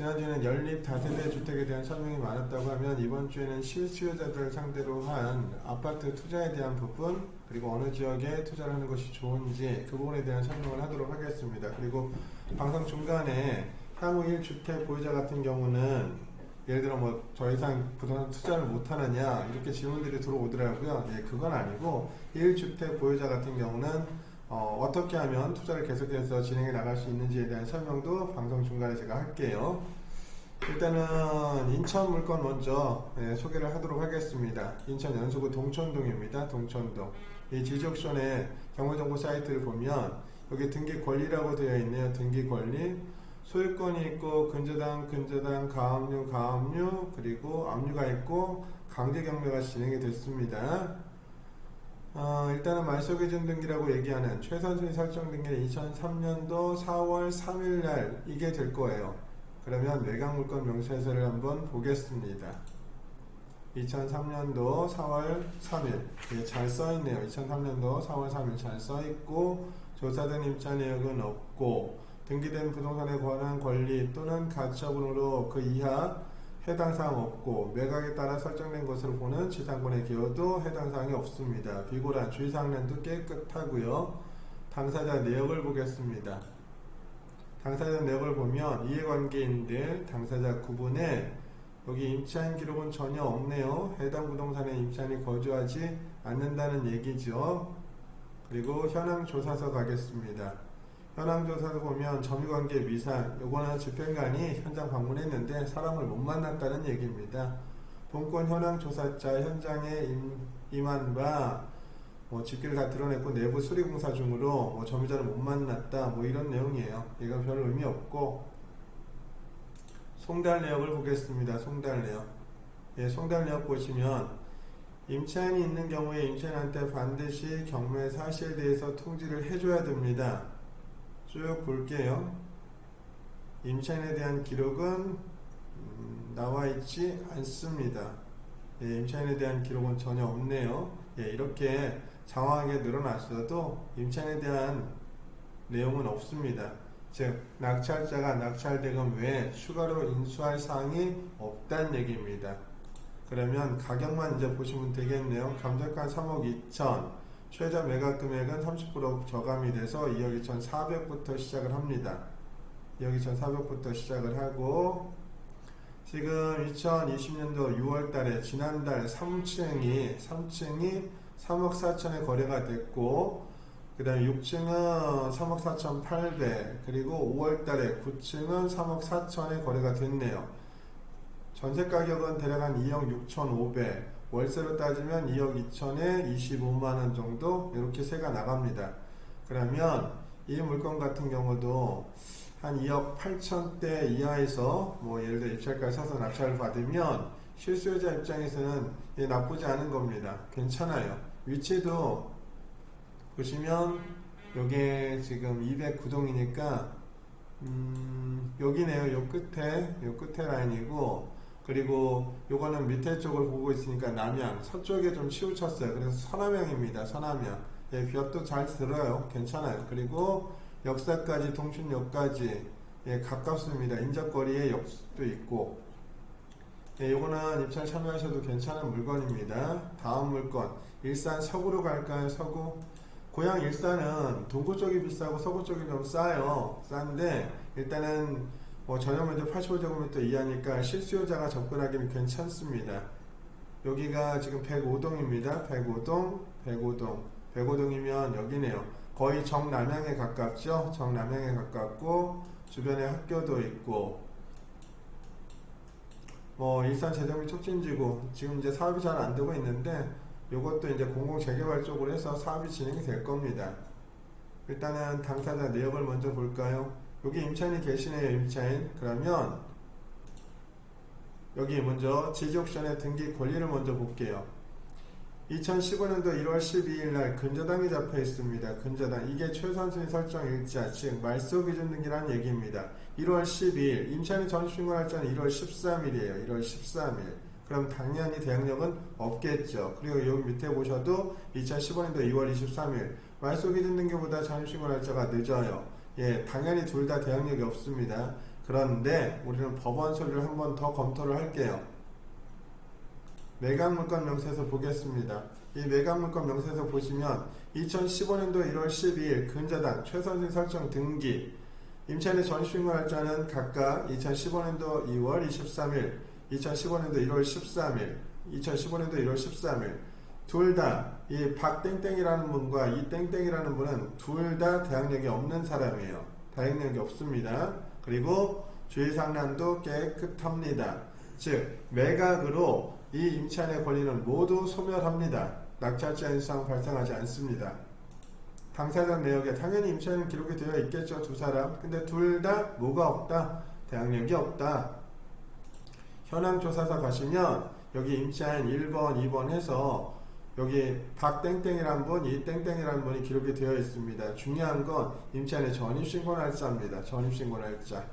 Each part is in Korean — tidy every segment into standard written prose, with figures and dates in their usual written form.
지난주에는 연립 다세대 주택에 대한 설명이 많았다고 하면 이번 주에는 실수요자들을 상대로 한 아파트 투자에 대한 부분, 그리고 어느 지역에 투자를 하는 것이 좋은지 그 부분에 대한 설명을 하도록 하겠습니다. 그리고 방송 중간에 향후 1주택 보유자 같은 경우는 예를 들어 뭐 더 이상 부동산 투자를 못하느냐 이렇게 질문들이 들어오더라고요. 네, 그건 아니고 1주택 보유자 같은 경우는 어떻게 하면 투자를 계속해서 진행해 나갈 수 있는지에 대한 설명도 방송 중간에 제가 할게요. 일단은 인천 물건 먼저 소개를 하도록 하겠습니다. 인천 연수구 동천동입니다. 동천동. 이 지적션의 경매정보 사이트를 보면 여기 등기 권리라고 되어 있네요. 등기 권리. 소유권이 있고 근저당, 가압류, 그리고 압류가 있고 강제 경매가 진행이 됐습니다. 일단은 말소기준 등기라고 얘기하는 최선순위 설정 등기는 2003년도 4월 3일날 이게 될 거예요. 그러면 매각물건 명세서를 한번 보겠습니다. 2003년도 4월 3일 잘 써있네요. 2003년도 4월 3일 잘 써있고 조사된 임차 내역은 없고 등기된 부동산에 관한 권리 또는 가처분으로 그 이하 해당 사항 없고 매각에 따라 설정된 것으로 보는 지상권의 기여도 해당 사항이 없습니다. 비고란 주의사항란도 깨끗하고요. 당사자 내역을 보겠습니다. 당사자 내역을 보면 이해관계인들 당사자 구분에 여기 임차인 기록은 전혀 없네요. 해당 부동산에 임차인이 거주하지 않는다는 얘기죠. 그리고 현황조사서 가겠습니다. 현황조사도 보면 점유관계 미산, 요거는 집행관이 현장 방문했는데 사람을 못 만났다는 얘기입니다. 본권 현황조사자 현장에 임한 바 집기를 다 드러냈고 내부 수리공사 중으로 점유자를 못 만났다 이런 내용이에요. 이건 별 의미 없고 송달 내역을 보겠습니다. 송달 내역. 송달 내역 보시면 임차인이 있는 경우에 임차인한테 반드시 경매 사실에 대해서 통지를 해줘야 됩니다. 쭉 볼게요. 임차인에 대한 기록은 나와 있지 않습니다. 임차인에 대한 기록은 전혀 없네요. 이렇게 장황하게 늘어났어도 임차인에 대한 내용은 없습니다. 즉 낙찰자가 낙찰대금 외에 추가로 인수할 사항이 없다는 얘기입니다. 그러면 가격만 이제 보시면 되겠네요. 감정가 3억 2천, 최저 매각 금액은 30% 저감이 돼서 2억 2,400부터 시작을 합니다. 2억 2,400부터 시작을 하고 지금 2020년도 6월 달에 지난달 3층이 3억 4천에 거래가 됐고 그 다음에 6층은 3억 4,800 그리고 5월 달에 9층은 3억 4천에 거래가 됐네요. 전세 가격은 대략 한 2억 6,500 월세로 따지면 2억 2천에 25만원 정도 이렇게 세가 나갑니다. 그러면 이 물건 같은 경우도 한 2억 8천대 이하에서 예를 들어 입찰가를 사서 낙찰을 받으면 실수요자 입장에서는 나쁘지 않은 겁니다. 괜찮아요. 위치도 보시면 요게 지금 209동이니까 여기네요. 요 끝에 라인이고 그리고 요거는 밑에 쪽을 보고 있으니까 남향 서쪽에 좀 치우쳤어요. 그래서 서남향입니다. 서남향. 볕도 잘 들어요. 괜찮아요. 그리고 역사까지 동춘역까지 가깝습니다. 인접거리에 역도 있고 요거는 입찰 참여하셔도 괜찮은 물건입니다. 다음 물건 일산 서구로 갈까요? 서구. 고향 일산은 동구 쪽이 비싸고 서구 쪽이 좀 싸요. 싼데 일단은 전용면적 85제곱미터 이하니까 실수요자가 접근하기는 괜찮습니다. 여기가 지금 105동입니다. 105동이면 여기네요. 거의 정남향에 가깝죠. 정남향에 가깝고 주변에 학교도 있고 일산 재정비 촉진지구 지금 이제 사업이 잘 안되고 있는데 요것도 이제 공공재개발 쪽으로 해서 사업이 진행이 될 겁니다. 일단은 당사자 내역을 먼저 볼까요? 여기 임차인이 계시네요. 임차인. 그러면 여기 먼저 지지옥션의 등기 권리를 먼저 볼게요. 2015년도 1월 12일 날 근저당이 잡혀 있습니다. 근저당. 이게 최선순위 설정 일자, 즉 말소기준 등기라는 얘기입니다. 1월 12일. 임차인이 전입신고 날짜는 1월 13일이에요. 1월 13일. 그럼 당연히 대항력은 없겠죠. 그리고 여기 밑에 보셔도 2015년도 2월 23일. 말소기준 등기보다 전입신고 날짜가 늦어요. 당연히 둘 다 대항력이 없습니다. 그런데 우리는 법원 서류를 한 번 더 검토를 할게요. 매각물건 명세서 보겠습니다. 이 매각물건 명세서 보시면 2015년도 1월 12일 근저당 최선진 설정 등기 임차인의 전입신고날짜는 각각 2015년도 2월 23일, 2015년도 1월 13일, 2015년도 1월 13일 둘 다 이 박땡땡이라는 분과 이 땡땡이라는 분은 둘 다 대항력이 없는 사람이에요. 대항력이 없습니다. 그리고 주의상란도 깨끗합니다. 즉 매각으로 이 임차인의 권리는 모두 소멸합니다. 낙찰자 인수상 발생하지 않습니다. 당사자 내역에 당연히 임차인 기록이 되어 있겠죠. 두 사람. 근데 둘 다 뭐가 없다? 대항력이 없다. 현황조사서 가시면 여기 임차인 1번, 2번 해서 여기 박땡땡이란 분, 이 땡땡이라는 분이 기록이 되어 있습니다. 중요한 건 임차인의 전입신고날짜입니다. 전입신고날짜.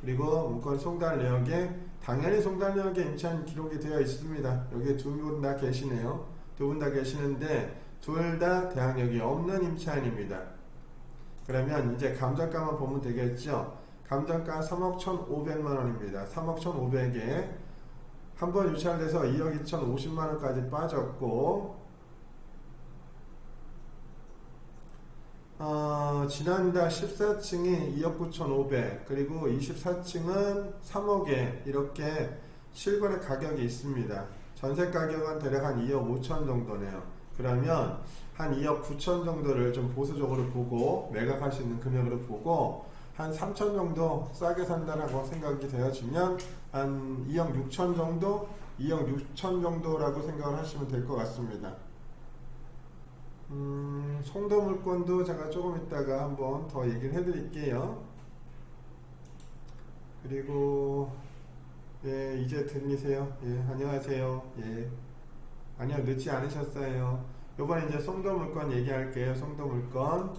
그리고 문건 송달 내역에 당연히 송달 내역에 임차인 기록이 되어 있습니다. 여기 두 분 다 계시네요. 두 분 다 계시는데 둘 다 대항력이 없는 임차인입니다. 그러면 이제 감정가만 보면 되겠죠. 감정가 3억 1,500만원입니다. 3억 1,500에 한번 유찰돼서 2억 2,050만원까지 빠졌고 지난달 14층이 2억 9,500 그리고 24층은 3억에 이렇게 실거래 가격이 있습니다. 전세 가격은 대략 한 2억 5천 정도네요. 그러면 한 2억 9천 정도를 좀 보수적으로 보고 매각할 수 있는 금액으로 보고 한 3천 정도 싸게 산다라고 생각이 되어지면 한 2억 6천 정도? 2억 6천 정도라고 생각을 하시면 될 것 같습니다. 송도 물건도 제가 조금 있다가 한번 더 얘기를 해드릴게요. 그리고 예, 이제 들리세요? 예, 안녕하세요. 예, 아니요, 늦지 않으셨어요. 요번에 이제 송도 물건 얘기할게요. 송도 물건.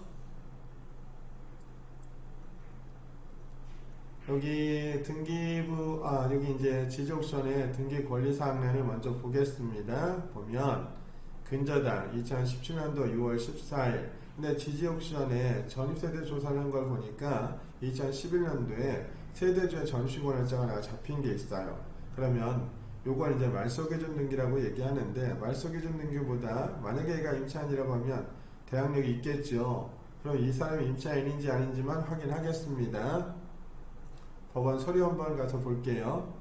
여기 등기부, 여기 이제 지지옥션의 등기 권리사항란을 먼저 보겠습니다. 보면, 근저당 2017년도 6월 14일. 근데 지지옥션에 전입세대 조사를 한 걸 보니까 2011년도에 세대주의 전입신고날짜가 잡힌 게 있어요. 그러면 요건 이제 말소기준 등기라고 얘기하는데 말소기준 등기보다 만약에 얘가 임차인이라고 하면 대항력이 있겠죠. 그럼 이 사람이 임차인인지 아닌지만 확인하겠습니다. 법원 서류 한번 가서 볼게요.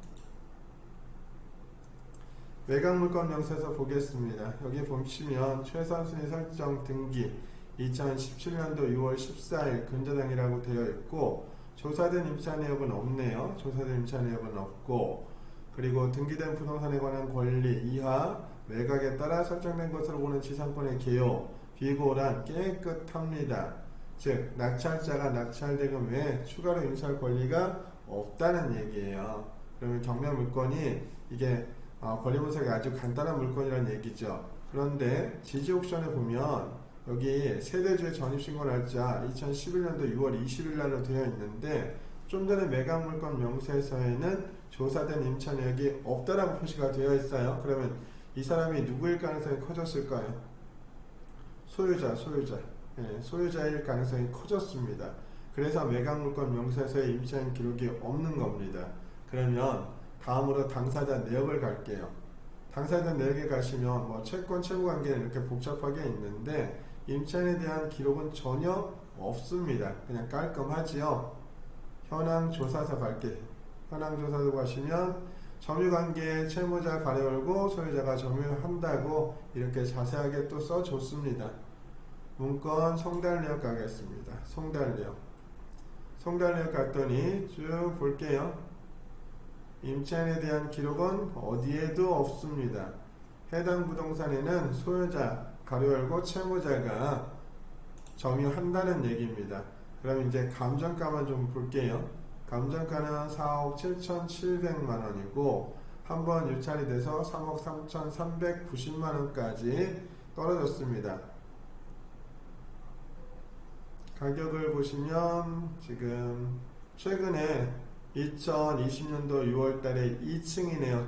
매각물건 명세서 보겠습니다. 여기 보시면 최선순위 설정 등기 2017년도 6월 14일 근저당이라고 되어 있고 조사된 임차 내역은 없네요. 조사된 임차 내역은 없고 그리고 등기된 부동산에 관한 권리 이하 매각에 따라 설정된 것으로 보는 지상권의 개요 비고란 깨끗합니다. 즉 낙찰자가 낙찰대금 외에 추가로 임차할 권리가 없다는 얘기예요. 그러면 경매 물건이 이게 권리 분석이 아주 간단한 물건이라는 얘기죠. 그런데 지지옥션에 보면 여기 세대주의 전입신고날짜 2011년도 6월 20일 날로 되어 있는데 좀 전에 매각물건 명세서에는 조사된 임차 내역이 없다라고 표시가 되어 있어요. 그러면 이 사람이 누구일 가능성이 커졌을까요? 소유자. 예, 소유자일 가능성이 커졌습니다. 그래서 매각물건 명세서에 임차인 기록이 없는 겁니다. 그러면 다음으로 당사자 내역을 갈게요. 당사자 내역에 가시면 뭐 채권 채무관계는 이렇게 복잡하게 있는데 임차인에 대한 기록은 전혀 없습니다. 그냥 깔끔하지요. 현황조사서 갈게요. 현황조사서 가시면 점유관계에 채무자 가려울고 소유자가 점유한다고 이렇게 자세하게 또 써줬습니다. 문건 송달내역 가겠습니다. 송달내역 갔더니 쭉 볼게요. 임차인에 대한 기록은 어디에도 없습니다. 해당 부동산에는 소유자 가로 열고 채무자가 점유한다는 얘기입니다. 그럼 이제 감정가만 좀 볼게요. 감정가는 4억 7,700만원이고 한번 유찰이 돼서 3억 3,390만원까지 떨어졌습니다. 가격을 보시면 지금 최근에 2020년도 6월달에 2층이네요.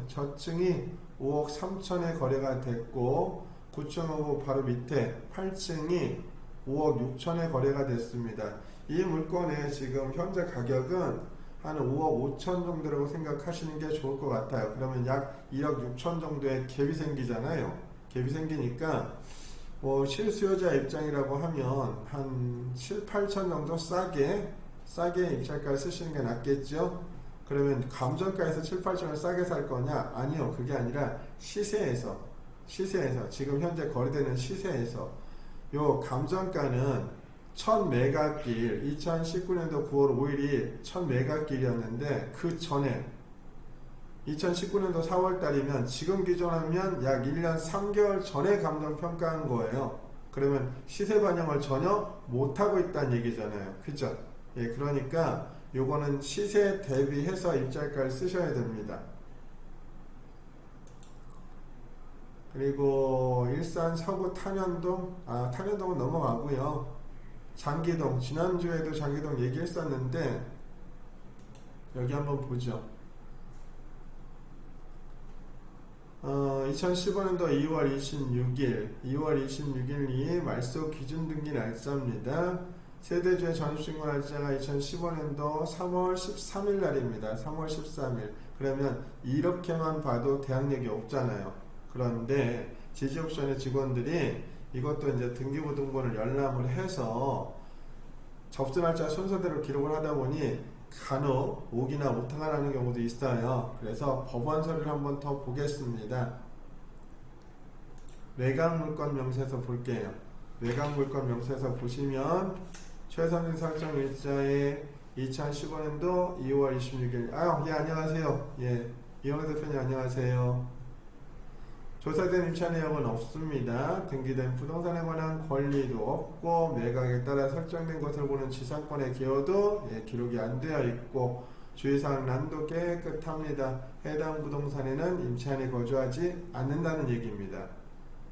저층이 5억 3천에 거래가 됐고 9층하고 바로 밑에 8층이 5억 6천에 거래가 됐습니다. 이 물건의 지금 현재 가격은 한 5억 5천 정도라고 생각하시는 게 좋을 것 같아요. 그러면 약 1억 6천 정도의 갭이 생기잖아요. 갭이 생기니까 실수요자 입장이라고 하면 한 7, 8천 정도 싸게 입찰가를 쓰시는 게 낫겠죠. 그러면 감정가에서 7, 8천을 싸게 살 거냐? 아니요. 그게 아니라 시세에서 지금 현재 거래되는 시세에서 요 감정가는 1000메가길 2019년도 9월 5일이 1000메가길이었는데 그 전에 2019년도 4월달이면 지금 기준하면 약 1년 3개월 전에 감정평가한 거예요. 그러면 시세 반영을 전혀 못하고 있다는 얘기잖아요. 그죠? 예, 그러니까 요거는 시세 대비해서 입찰가를 쓰셔야 됩니다. 그리고 일산 서구 탄현동은 넘어가고요. 장기동, 지난주에도 장기동 얘기했었는데 여기 한번 보죠. 2015년도 2월 26일이 말소 기준 등기 날짜입니다. 세대주의 전입신고 날짜가 2015년도 3월 13일 날입니다. 3월 13일. 그러면 이렇게만 봐도 대항력이 없잖아요. 그런데 지지옥션의 직원들이 이것도 이제 등기부등본을 열람을 해서 접수 날짜 순서대로 기록을 하다 보니 간혹 오기나 오타가 나는 경우도 있어요. 그래서 법원 서류를 한번 더 보겠습니다. 매각물건 명세서 볼게요. 매각물건 명세서 보시면 최선진 설정 일자에 2015년도 2월 26일 예, 안녕하세요. 예, 이영래 대표님 안녕하세요. 조사된 임차 내역은 없습니다. 등기된 부동산에 관한 권리도 없고 매각에 따라 설정된 것을 보는 지상권의 기여도 기록이 안 되어 있고 주의사항 난도 깨끗합니다. 해당 부동산에는 임차인이 거주하지 않는다는 얘기입니다.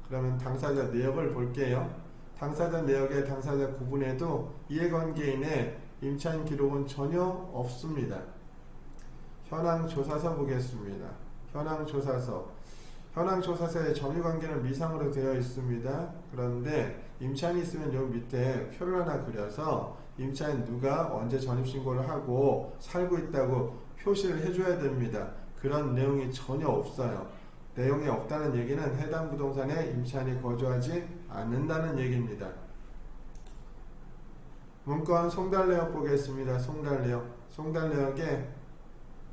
그러면 당사자 내역을 볼게요. 당사자 내역의 당사자 구분에도 이해관계인의 임차인 기록은 전혀 없습니다. 현황 조사서 보겠습니다. 현황 조사서의 점유관계는 미상으로 되어 있습니다. 그런데 임차인이 있으면 여기 밑에 표를 하나 그려서 임차인 누가 언제 전입신고를 하고 살고 있다고 표시를 해줘야 됩니다. 그런 내용이 전혀 없어요. 내용이 없다는 얘기는 해당 부동산에 임차인이 거주하지 않는다는 얘기입니다. 문건 송달내역 보겠습니다. 송달내역에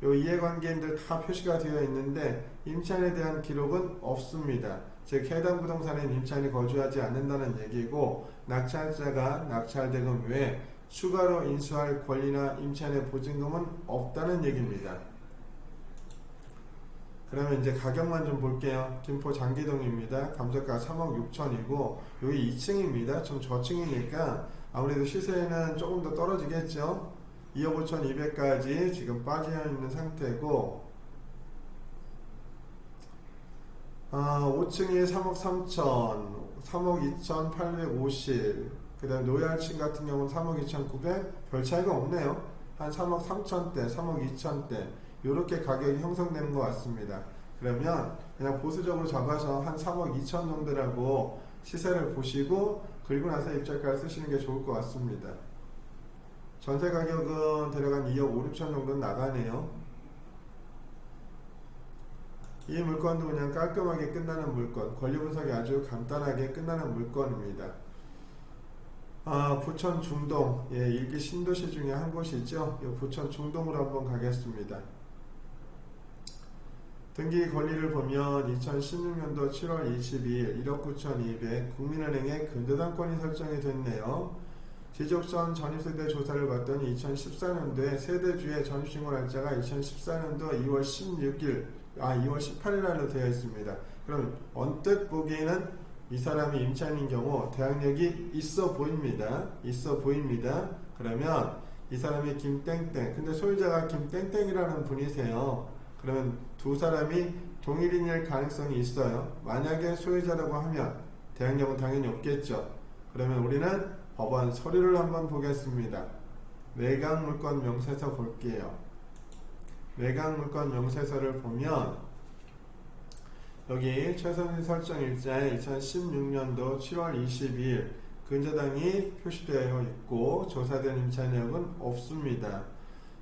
요 이해관계인들 다 표시가 되어 있는데 임차인에 대한 기록은 없습니다. 즉 해당 부동산에 임차인이 거주하지 않는다는 얘기고 낙찰자가 낙찰대금 외에 추가로 인수할 권리나 임차인의 보증금은 없다는 얘기입니다. 그러면 이제 가격만 좀 볼게요. 김포 장기동입니다. 감정가 3억 6천이고 여기 2층입니다. 좀 저층이니까 아무래도 시세는 조금 더 떨어지겠죠. 2억 5천2백까지 지금 빠져 있는 상태고 5층이 3억 3천 3억 2천850 그 다음 노열층 같은 경우는 3억 2천9백 별 차이가 없네요. 한 3억 3천대 3억 2천대 이렇게 가격이 형성되는 것 같습니다. 그러면 그냥 보수적으로 잡아서 한 3억 2천 정도라고 시세를 보시고 그리고 나서 입찰가를 쓰시는 게 좋을 것 같습니다. 전세 가격은 대략 한 2억 5, 6천 정도는 나가네요. 이 물건도 그냥 깔끔하게 끝나는 물건, 권리 분석이 아주 간단하게 끝나는 물건입니다. 부천 중동, 일기 신도시 중에 한 곳이죠. 부천 중동으로 한번 가겠습니다. 등기 권리를 보면 2016년도 7월 22일 1억 9,200 국민은행에 근저당권이 설정이 됐네요. 지적전 전입세대 조사를 봤더니 2014년도에 세대주의 전입신고 날짜가 2014년도 2월 18일 날로 되어 있습니다. 그럼 언뜻 보기에는 이 사람이 임차인인 경우 대항력이 있어 보입니다. 그러면 이 사람이 김땡땡, 근데 소유자가 김땡땡이라는 분이세요. 그러면 두 사람이 동일인일 가능성이 있어요. 만약에 소유자라고 하면 대항력은 당연히 없겠죠. 그러면 우리는 법원 서류를 한번 보겠습니다. 매각물건 명세서 볼게요. 매각물건 명세서를 보면 여기 최선진 설정 일자에 2016년도 7월 22일 근저당이 표시되어 있고 조사된 임차 내역은 없습니다.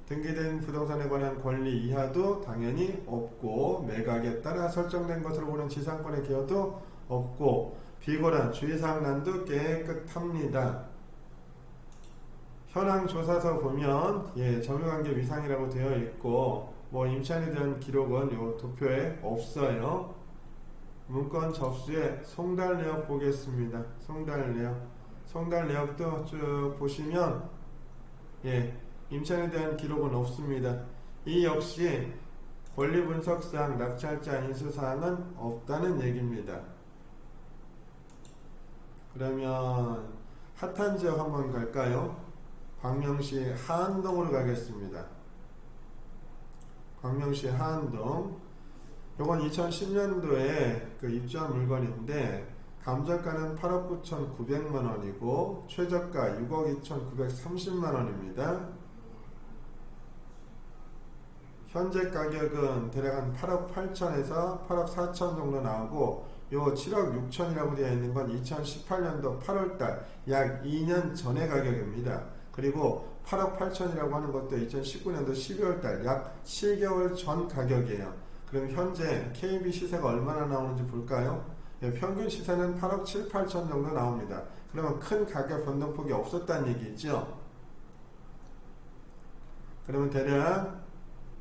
등기된 부동산에 관한 권리 이하도 당연히 없고, 매각에 따라 설정된 것으로 보는 지상권의 기여도 없고, 비고란 주의사항란도 깨끗합니다. 현황 조사서 보면 점유관계 위상이라고 되어 있고, 임차인에 대한 기록은 요 도표에 없어요. 문건 접수에 송달 내역 보겠습니다. 송달 내역도 쭉 보시면 임차인에 대한 기록은 없습니다. 이 역시 권리 분석상 낙찰자 인수사항은 없다는 얘기입니다. 그러면 핫한 지역 한번 갈까요? 광명시 하안동으로 가겠습니다. 광명시 하안동. 요건 2010년도에 입주한 물건인데, 감정가는 8억 9,900만원이고 최저가 6억 2,930만원입니다. 현재 가격은 대략 한 8억 8천에서 8억 4천 정도 나오고, 요 7억 6천이라고 되어 있는 건 2018년도 8월달 약 2년 전의 가격입니다. 그리고 8억 8천이라고 하는 것도 2019년도 12월달 약 7개월 전 가격이에요. 그럼 현재 KB 시세가 얼마나 나오는지 볼까요? 평균 시세는 8억 7, 8천 정도 나옵니다. 그러면 큰 가격 변동폭이 없었다는 얘기죠. 그러면 대략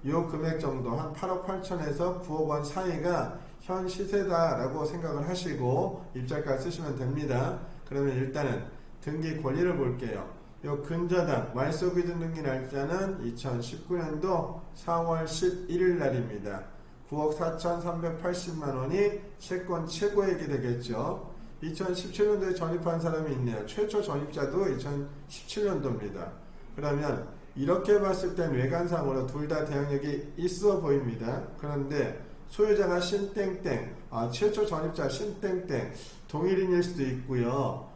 이 금액 정도 한 8억 8천에서 9억 원 사이가 현 시세다라고 생각을 하시고 입찰가 쓰시면 됩니다. 그러면 일단은 등기 권리를 볼게요. 이 근저당 말소기준 등기 날짜는 2019년도 4월 11일 날입니다. 9억 4,380만원이 채권 최고액이 되겠죠. 2017년도에 전입한 사람이 있네요. 최초 전입자도 2017년도입니다. 그러면 이렇게 봤을 땐 외관상으로 둘 다 대항력이 있어 보입니다. 그런데 소유자가 신땡땡, 최초 전입자 신땡땡 동일인일 수도 있고요.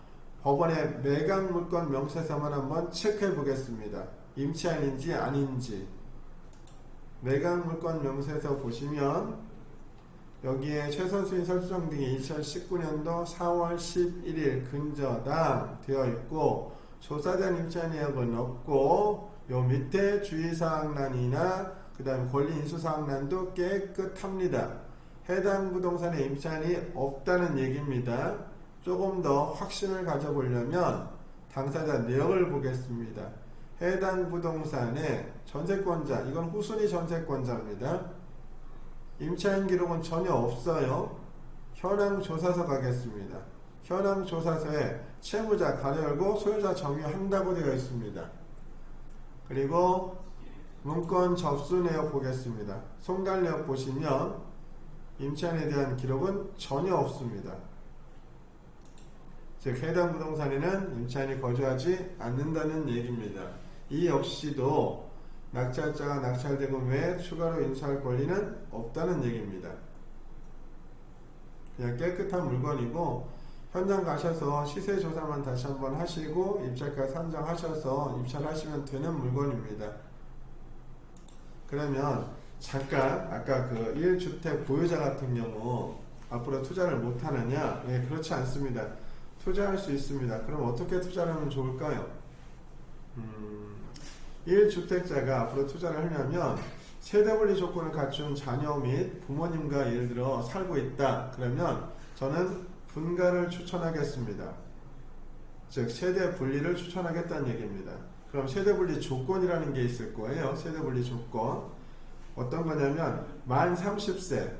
법원의 매각 물건 명세서만 한번 체크해 보겠습니다. 임차인인지 아닌지. 매각 물건 명세서 보시면 여기에 최선수인 설정 등이 2019년도 4월 11일 근저당 되어 있고, 조사된 임차인 내역은 없고, 요 밑에 주의사항란이나 그 다음 권리 인수사항란도 깨끗합니다. 해당 부동산에 임차인이 없다는 얘기입니다. 조금 더 확신을 가져보려면 당사자 내역을 보겠습니다. 해당 부동산의 전세권자, 이건 후순위 전세권자입니다. 임차인 기록은 전혀 없어요. 현황조사서 가겠습니다. 현황조사서에 채무자 가로 열고 소유자 정의한다고 되어 있습니다. 그리고 문건 접수 내역 보겠습니다. 송달 내역 보시면 임차인에 대한 기록은 전혀 없습니다. 즉 해당 부동산에는 임차인이 거주하지 않는다는 얘기입니다. 이 역시도 낙찰자가 낙찰대금 외에 추가로 인수할 권리는 없다는 얘기입니다. 그냥 깨끗한 물건이고, 현장 가셔서 시세 조사만 다시 한번 하시고 입찰가 산정하셔서 입찰하시면 되는 물건입니다. 그러면 잠깐 아까 그 1주택 보유자 같은 경우 앞으로 투자를 못하느냐? 네, 그렇지 않습니다. 투자할 수 있습니다. 그럼 어떻게 투자를 하면 좋을까요? 1주택자가 앞으로 투자를 하려면 세대분리 조건을 갖춘 자녀 및 부모님과 예를 들어 살고 있다. 그러면 저는 분가를 추천하겠습니다. 즉 세대 분리를 추천하겠다는 얘기입니다. 그럼 세대 분리 조건이라는 게 있을 거예요. 세대 분리 조건 어떤 거냐면 만 30세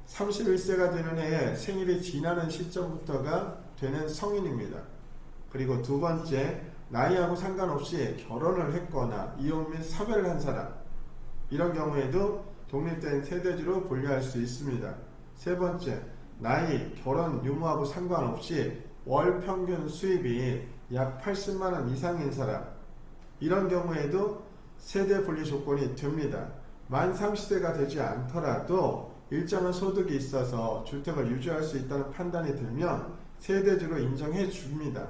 31세가 되는 해에 생일이 지나는 시점부터가 되는 성인입니다. 그리고 두 번째, 나이하고 상관없이 결혼을 했거나 이혼 및 사별을 한 사람, 이런 경우에도 독립된 세대주로 분류할 수 있습니다. 세 번째, 나이, 결혼 유무하고 상관없이 월 평균 수입이 약 80만원 이상인 사람, 이런 경우에도 세대 분리 조건이 됩니다. 만 30세가 되지 않더라도 일정한 소득이 있어서 주택을 유지할 수 있다는 판단이 들면 세대주로 인정해 줍니다.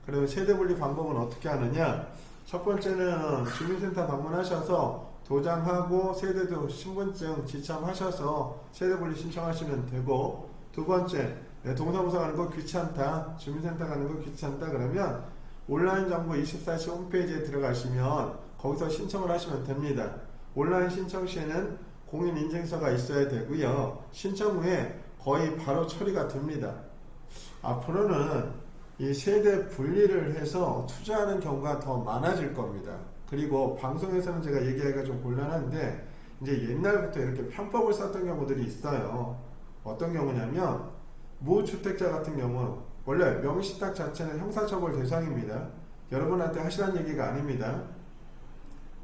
그러면 세대 분리 방법은 어떻게 하느냐? 첫 번째는 주민센터 방문하셔서 도장하고 세대주 신분증 지참하셔서 세대 분리 신청하시면 되고, 두 번째, 동사무소 가는 거 귀찮다, 주민센터 가는 거 귀찮다 그러면 온라인 정보 24시 홈페이지에 들어가시면 거기서 신청을 하시면 됩니다. 온라인 신청 시에는 공인인증서가 있어야 되고요. 신청 후에 거의 바로 처리가 됩니다. 앞으로는 이 세대 분리를 해서 투자하는 경우가 더 많아질 겁니다. 그리고 방송에서는 제가 얘기하기가 좀 곤란한데 이제 옛날부터 이렇게 편법을 썼던 경우들이 있어요. 어떤 경우냐면 무주택자 같은 경우 원래 명의신탁 자체는 형사처벌 대상입니다. 여러분한테 하시라는 얘기가 아닙니다.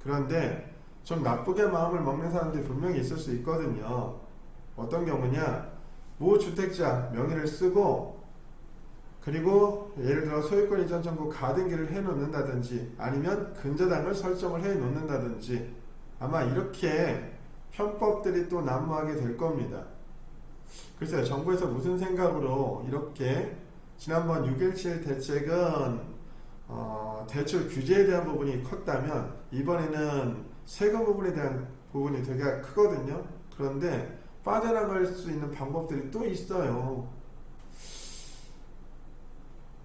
그런데 좀 나쁘게 마음을 먹는 사람들이 분명히 있을 수 있거든요. 어떤 경우냐, 무주택자 명의를 쓰고 그리고 예를 들어 소유권 이전 청구 가등기를 해 놓는다든지 아니면 근저당을 설정을 해 놓는다든지 아마 이렇게 편법들이 또 난무하게 될 겁니다. 글쎄요, 정부에서 무슨 생각으로 이렇게 지난번 6.17 대책은 대출 규제에 대한 부분이 컸다면 이번에는 세금 부분에 대한 부분이 되게 크거든요. 그런데 빠져나갈 수 있는 방법들이 또 있어요.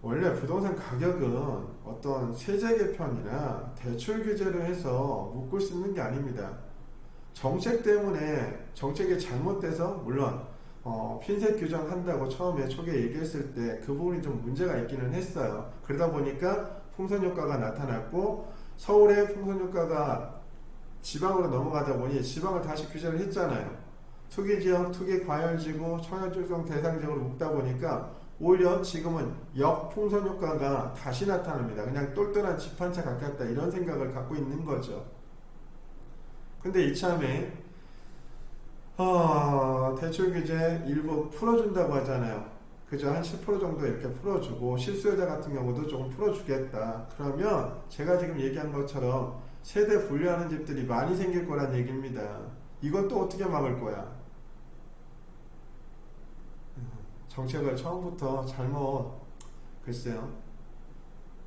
원래 부동산 가격은 어떤 세제 개편이나 대출 규제를 해서 묶을 수 있는 게 아닙니다. 정책 때문에 정책이 잘못돼서 물론 핀셋 규정한다고 처음에 초기에 얘기했을 때 그 부분이 좀 문제가 있기는 했어요. 그러다 보니까 풍선 효과가 나타났고 서울의 풍선 효과가 지방으로 넘어가다 보니 지방을 다시 규제를 했잖아요. 투기지역, 투기과열지구, 청약조정 대상지역으로 묶다 보니까 오히려 지금은 역풍선 효과가 다시 나타납니다. 그냥 똘똘한 집 한 채 같겠다 이런 생각을 갖고 있는 거죠. 근데 이참에 대출 규제 일부 풀어준다고 하잖아요. 그죠? 한 10% 정도 이렇게 풀어주고 실수요자 같은 경우도 조금 풀어주겠다. 그러면 제가 지금 얘기한 것처럼 세대 분류하는 집들이 많이 생길 거란 얘기입니다. 이것도 어떻게 막을 거야? 정책을 처음부터 잘못 글쎄요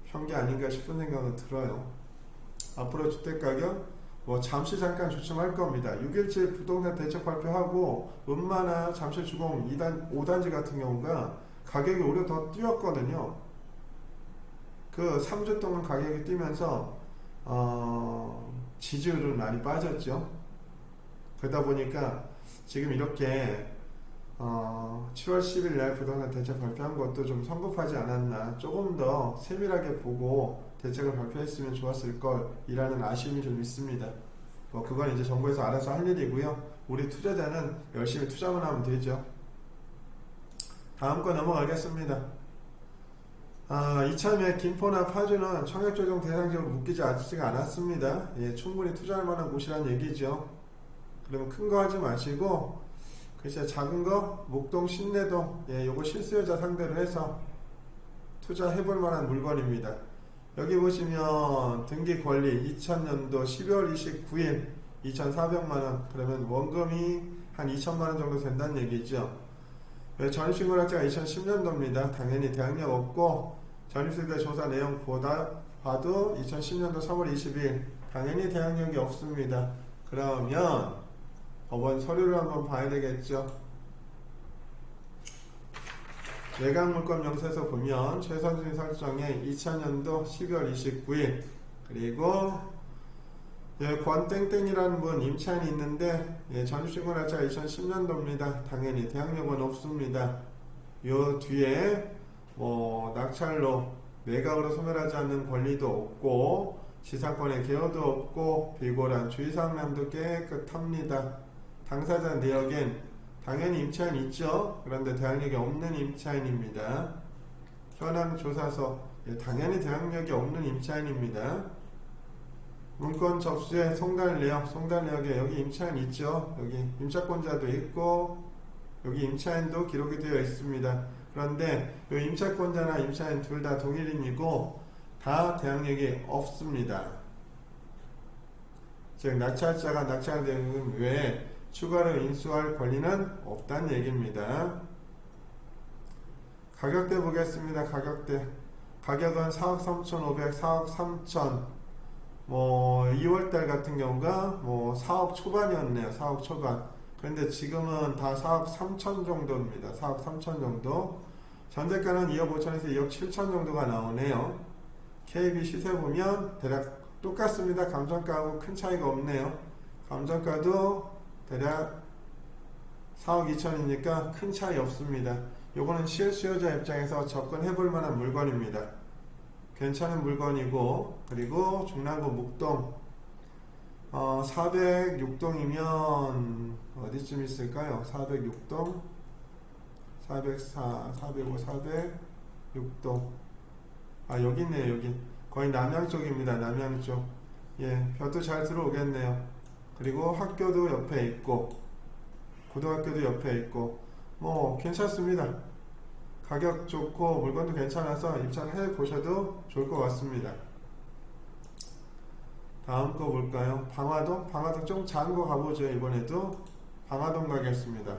편 게 아닌가 싶은 생각은 들어요. 앞으로 주택가격 잠시 잠깐 주춤할 겁니다. 6.17 부동산 대책 발표하고 음마나 잠실주공 5단지 같은 경우가 가격이 오히려 더 뛰었거든요. 그 3주 동안 가격이 뛰면서 지지율은 많이 빠졌죠. 그러다 보니까 지금 이렇게 7월 10일 날 부동산 대책 발표한 것도 좀 성급하지 않았나, 조금 더 세밀하게 보고 대책을 발표했으면 좋았을 걸 이라는 아쉬움이 좀 있습니다. 그건 이제 정부에서 알아서 할 일이고요. 우리 투자자는 열심히 투자만 하면 되죠. 다음 거 넘어가겠습니다. 이참에 김포나 파주는 청약조정 대상지역으로 묶이지 않았습니다. 예, 충분히 투자할 만한 곳이란 얘기죠. 그러면 큰 거 하지 마시고 글쎄 작은 거 목동 신내동 요거 실수요자 상대로 해서 투자해볼 만한 물건입니다. 여기 보시면 등기 권리 2000년도 12월 29일 2,400만원, 그러면 원금이 한 2천만원 정도 된다는 얘기죠. 전입신고날짜가 2010년도입니다. 당연히 대항력 없고 전입세대 조사 내용 봐도 2010년도 3월 20일 당연히 대항력이 없습니다. 그러면 법원 서류를 한번 봐야 되겠죠. 매각물건 명세서 보면 최선순위 설정에 2000년도 12월 29일 그리고 권땡땡이라는 분 임차인이 있는데 전입신고 날짜가 2010년도입니다. 당연히 대항력은 없습니다. 요 뒤에 낙찰로 매각으로 소멸하지 않는 권리도 없고 지상권의 개요도 없고 비고란 주의사항량도 깨끗합니다. 당사자 내역엔 당연히 임차인 있죠. 그런데 대항력이 없는 임차인입니다. 현황 조사서 당연히 대항력이 없는 임차인입니다. 문건 접수에 송달 내역에 여기 임차인 있죠. 여기 임차권자도 있고 여기 임차인도 기록이 되어 있습니다. 그런데 이 임차권자나 임차인 둘 다 동일인이고 다 대항력이 없습니다. 즉 낙찰자가 낙찰되는 외에 추가로 인수할 권리는 없다는 얘기입니다. 가격대 보겠습니다. 가격은 4억 3,500, 4억 3천 2월달 같은 경우가 4억 초반이었네요. 4억 초반. 그런데 지금은 다 4억 3천 정도입니다. 4억 3천 정도. 전대가는 2억 5천에서 2억 7천 정도가 나오네요. KB 시세 보면 대략 똑같습니다. 감정가하고 큰 차이가 없네요. 감정가도 대략 4억 2천이니까 큰 차이 없습니다. 요거는 실수요자 입장에서 접근해 볼 만한 물건입니다. 괜찮은 물건이고, 그리고 중랑구 묵동 406동이면 어디쯤 있을까요? 406동 404, 405, 406동 여기 있네요. 여기 거의 남양 쪽입니다. 남양 쪽. 예, 볕도 잘 들어오겠네요. 그리고 학교도 옆에 있고 고등학교도 옆에 있고 뭐 괜찮습니다. 가격 좋고 물건도 괜찮아서 입찰해 보셔도 좋을 것 같습니다. 다음 거 볼까요? 방화동? 방화동 좀 작은 거 가보죠. 이번에도 방화동 가겠습니다.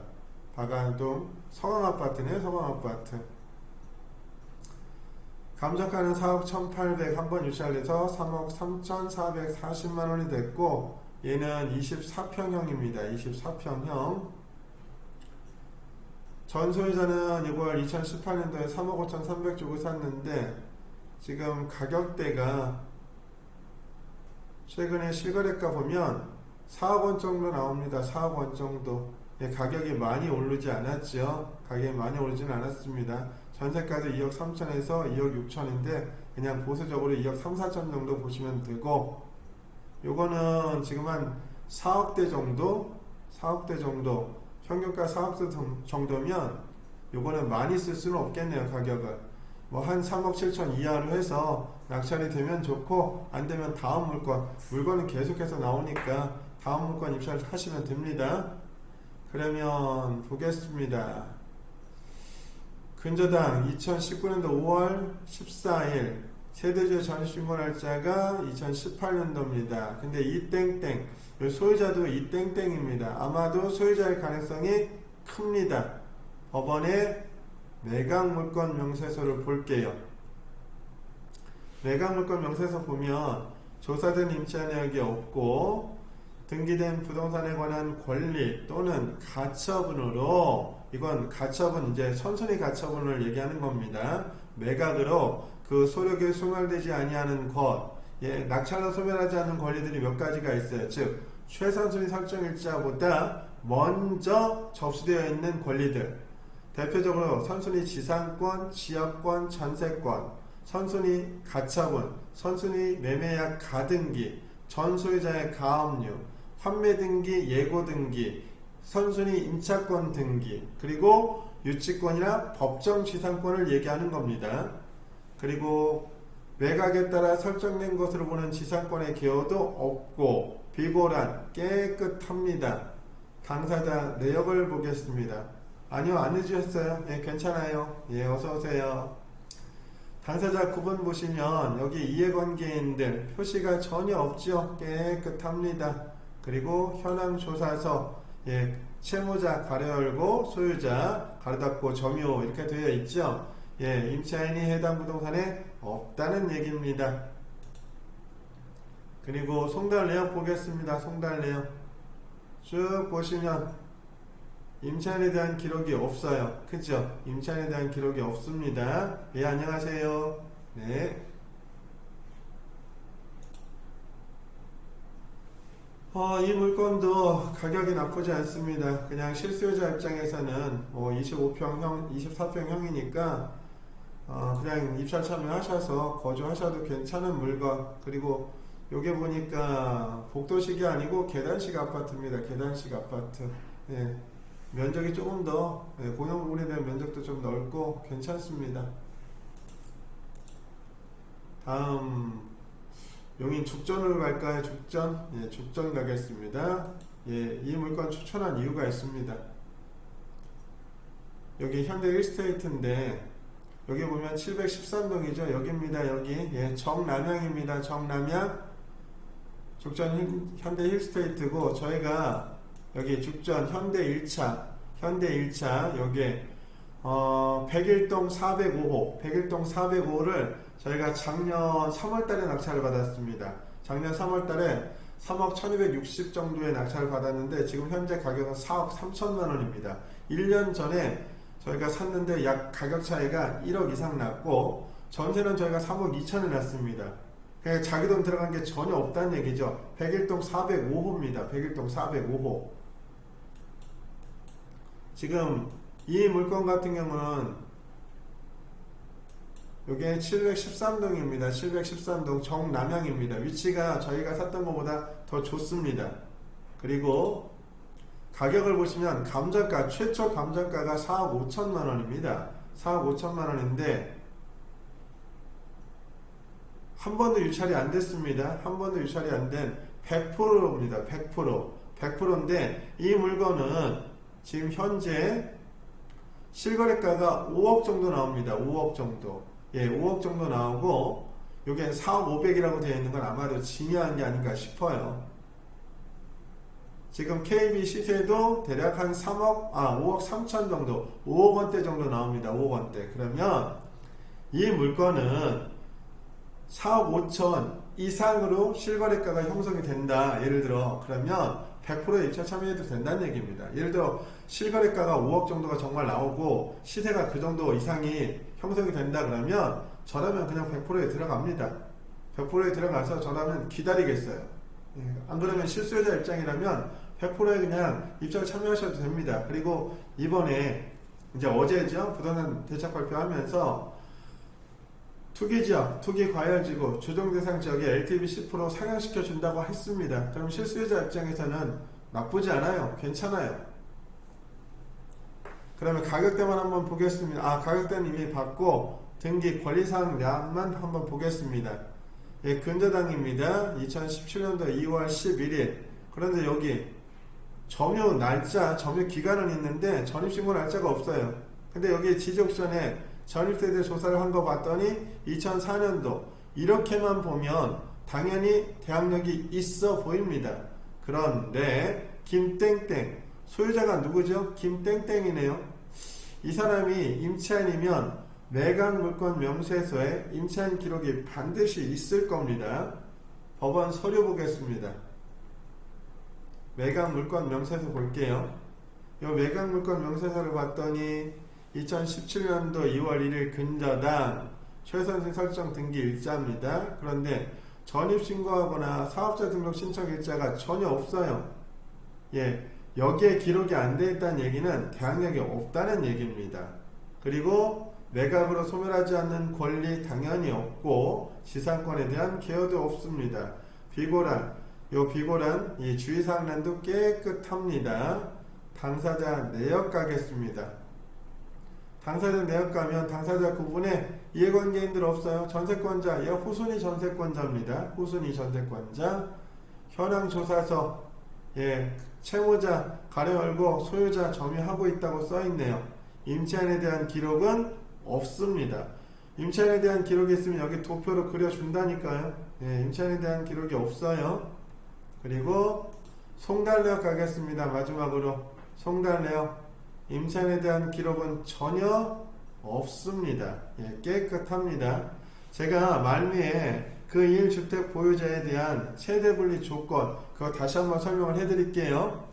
방화동 서강아파트네요. 서강아파트. 감정가는 4억 1800 한번 유찰돼서 3억 3440만원이 됐고, 얘는 24평형입니다. 24평형. 전 소유자는 이걸 2018년도에 3억 5300 주고 샀는데, 지금 가격대가 최근에 실거래가 보면 4억 원 정도 나옵니다. 4억 원 정도. 예, 가격이 많이 오르지 않았죠. 가격이 많이 오르지는 않았습니다. 전세가도 2억 3천에서 2억 6천인데 그냥 보수적으로 2억 3, 4천 정도 보시면 되고, 요거는 지금 한 4억대 정도, 4억대 정도, 평균가 4억대 정도면 요거는 많이 쓸 수는 없겠네요. 가격을 뭐 한 3억 7천 이하로 해서 낙찰이 되면 좋고, 안 되면 다음 물건은 계속해서 나오니까 다음 물건 입찰하시면 됩니다. 그러면 보겠습니다. 근저당 2019년도 5월 14일 세대주의 전입신고 날짜가 2018년도입니다. 근데 이땡땡 소유자도 이땡땡입니다. 아마도 소유자일 가능성이 큽니다. 법원의 매각물건 명세서를 볼게요. 매각물건 명세서 보면 조사된 임차 내역이 없고 등기된 부동산에 관한 권리 또는 가처분으로, 이건 가처분, 이제 선순위 가처분을 얘기하는 겁니다. 매각으로 그 소력이 소멸되지 아니하는 것, 예, 낙찰로 소멸하지 않은 권리들이 몇 가지가 있어요. 즉 최선순위 설정일자보다 먼저 접수되어 있는 권리들, 대표적으로 선순위 지상권, 지역권, 전세권, 선순위 가처분, 선순위 매매약 가등기, 전소유자의 가압류, 환매등기, 예고등기, 선순위 임차권 등기, 그리고 유치권이나 법정지상권을 얘기하는 겁니다. 그리고 매각에 따라 설정된 것으로 보는 지상권의 개요도 없고 비고란 깨끗합니다. 당사자 내역을 보겠습니다. 아니요, 안 늦으셨어요. 예, 괜찮아요. 예, 어서오세요. 당사자 구분 보시면 여기 이해관계인들 표시가 전혀 없죠. 깨끗합니다. 그리고 현황조사서, 예, 채무자 가로 열고 소유자 가로 닫고 점유 이렇게 되어 있죠. 예, 임차인이 해당 부동산에 없다는 얘기입니다. 그리고 송달 내역 보겠습니다. 송달 내역 쭉 보시면 임차인에 대한 기록이 없어요. 그죠? 임차인에 대한 기록이 없습니다. 예, 안녕하세요. 네. 이 물건도 가격이 나쁘지 않습니다. 그냥 실수요자 입장에서는 뭐 25평형, 24평형이니까 그냥 입찰 참여하셔서 거주하셔도 괜찮은 물건. 그리고 요게 보니까 복도식이 아니고 계단식 아파트입니다. 계단식 아파트. 예. 면적이 조금 더, 예, 공용 부분에 대한 면적도 좀 넓고 괜찮습니다. 다음 용인 죽전으로 갈까요? 죽전? 예, 죽전 가겠습니다. 예, 이 물건 추천한 이유가 있습니다. 여기 현대 1스테이트인데 여기 보면 713동이죠. 여기입니다. 여기. 예, 정남향입니다. 정남향. 죽전 현대 1스테이트고 저희가 여기 죽전 현대 1차 여기에 101동 405호 101동 405호를 저희가 작년 3월달에 낙찰을 받았습니다. 작년 3월달에 3억 1260 정도의 낙찰을 받았는데 지금 현재 가격은 4억 3천만원입니다. 1년 전에 저희가 샀는데 약 가격 차이가 1억 이상 났고 전세는 저희가 3억 2천에 났습니다. 그냥 자기 돈 들어간 게 전혀 없다는 얘기죠. 101동 405호입니다. 101동 405호. 지금 이 물건 같은 경우는 이게 713동입니다. 713동 정남향입니다. 위치가 저희가 샀던 것보다 더 좋습니다. 그리고 가격을 보시면 감정가, 최초 감정가가 4억 5천만 원입니다. 4억 5천만 원인데 한 번도 유찰이 안 됐습니다. 한 번도 유찰이 안 된 100%입니다. 100%. 100%인데 이 물건은 지금 현재 실거래가가 5억 정도 나옵니다. 5억 정도. 예, 5억 정도 나오고 이게 4억 5백이라고 되어 있는 건 아마도 진위한 게 아닌가 싶어요. 지금 KB 시세도 대략 한 5억 3천 정도, 5억 원대 정도 나옵니다. 5억 원대. 그러면 이 물건은 4억 5천 이상으로 실거래가가 형성이 된다. 예를 들어 그러면 100%의 입찰 참여해도 된다는 얘기입니다. 예를 들어 실거래가가 5억 정도가 정말 나오고 시세가 그 정도 이상이 형성이 된다 그러면 저라면 그냥 100%에 들어갑니다. 100%에 들어가서 저라면 기다리겠어요. 안 그러면 실수요자 입장이라면 100%에 그냥 입찰 참여하셔도 됩니다. 그리고 이번에 이제 어제죠. 부동산 대책 발표하면서 투기지역, 투기과열지구, 조정대상 지역에 LTV 10% 상향시켜 준다고 했습니다. 그럼 실수요자 입장에서는 나쁘지 않아요. 괜찮아요. 그러면 가격대만 한번 보겠습니다. 가격대는 이미 봤고 등기 권리사항량만 한번 보겠습니다. 예, 근저당입니다. 2017년도 2월 11일. 그런데 여기 점유 날짜, 점유 기간은 있는데 전입신고 날짜가 없어요. 근데 여기 지적전에 전입세대 조사를 한 거 봤더니 2004년도 이렇게만 보면 당연히 대항력이 있어 보입니다. 그런데 김땡땡 소유자가 누구죠? 김땡땡이네요. 이 사람이 임차인이면 매각물건 명세서에 임차인 기록이 반드시 있을 겁니다. 법원 서류 보겠습니다. 매각물건 명세서 볼게요. 이 매각물건 명세서를 봤더니 2017년도 2월 1일 근저당 최선생 설정 등기 일자입니다. 그런데 전입신고하거나 사업자 등록 신청 일자가 전혀 없어요. 예, 여기에 기록이 안 돼 있다는 얘기는 대항력이 없다는 얘기입니다. 그리고 매각으로 소멸하지 않는 권리 당연히 없고 지상권에 대한 개요도 없습니다. 비고란, 이 주의사항란도 깨끗합니다. 당사자 내역 가겠습니다. 당사자 내역 가면 당사자 구분에 이해관계인들 없어요. 전세권자, 후순위 전세권자입니다. 후순위 전세권자. 현황조사서, 채무자 가려 열고 소유자 점유하고 있다고 써있네요. 임차인에 대한 기록은 없습니다. 임차인에 대한 기록이 있으면 여기 도표로 그려준다니까요. 임차인에 대한 기록이 없어요. 그리고 송달내역 가겠습니다. 마지막으로 송달내역. 임차인에 대한 기록은 전혀 없습니다. 깨끗합니다. 제가 말미에 그 1주택 보유자에 대한 세대분리 조건 그거 다시 한번 설명을 해드릴게요.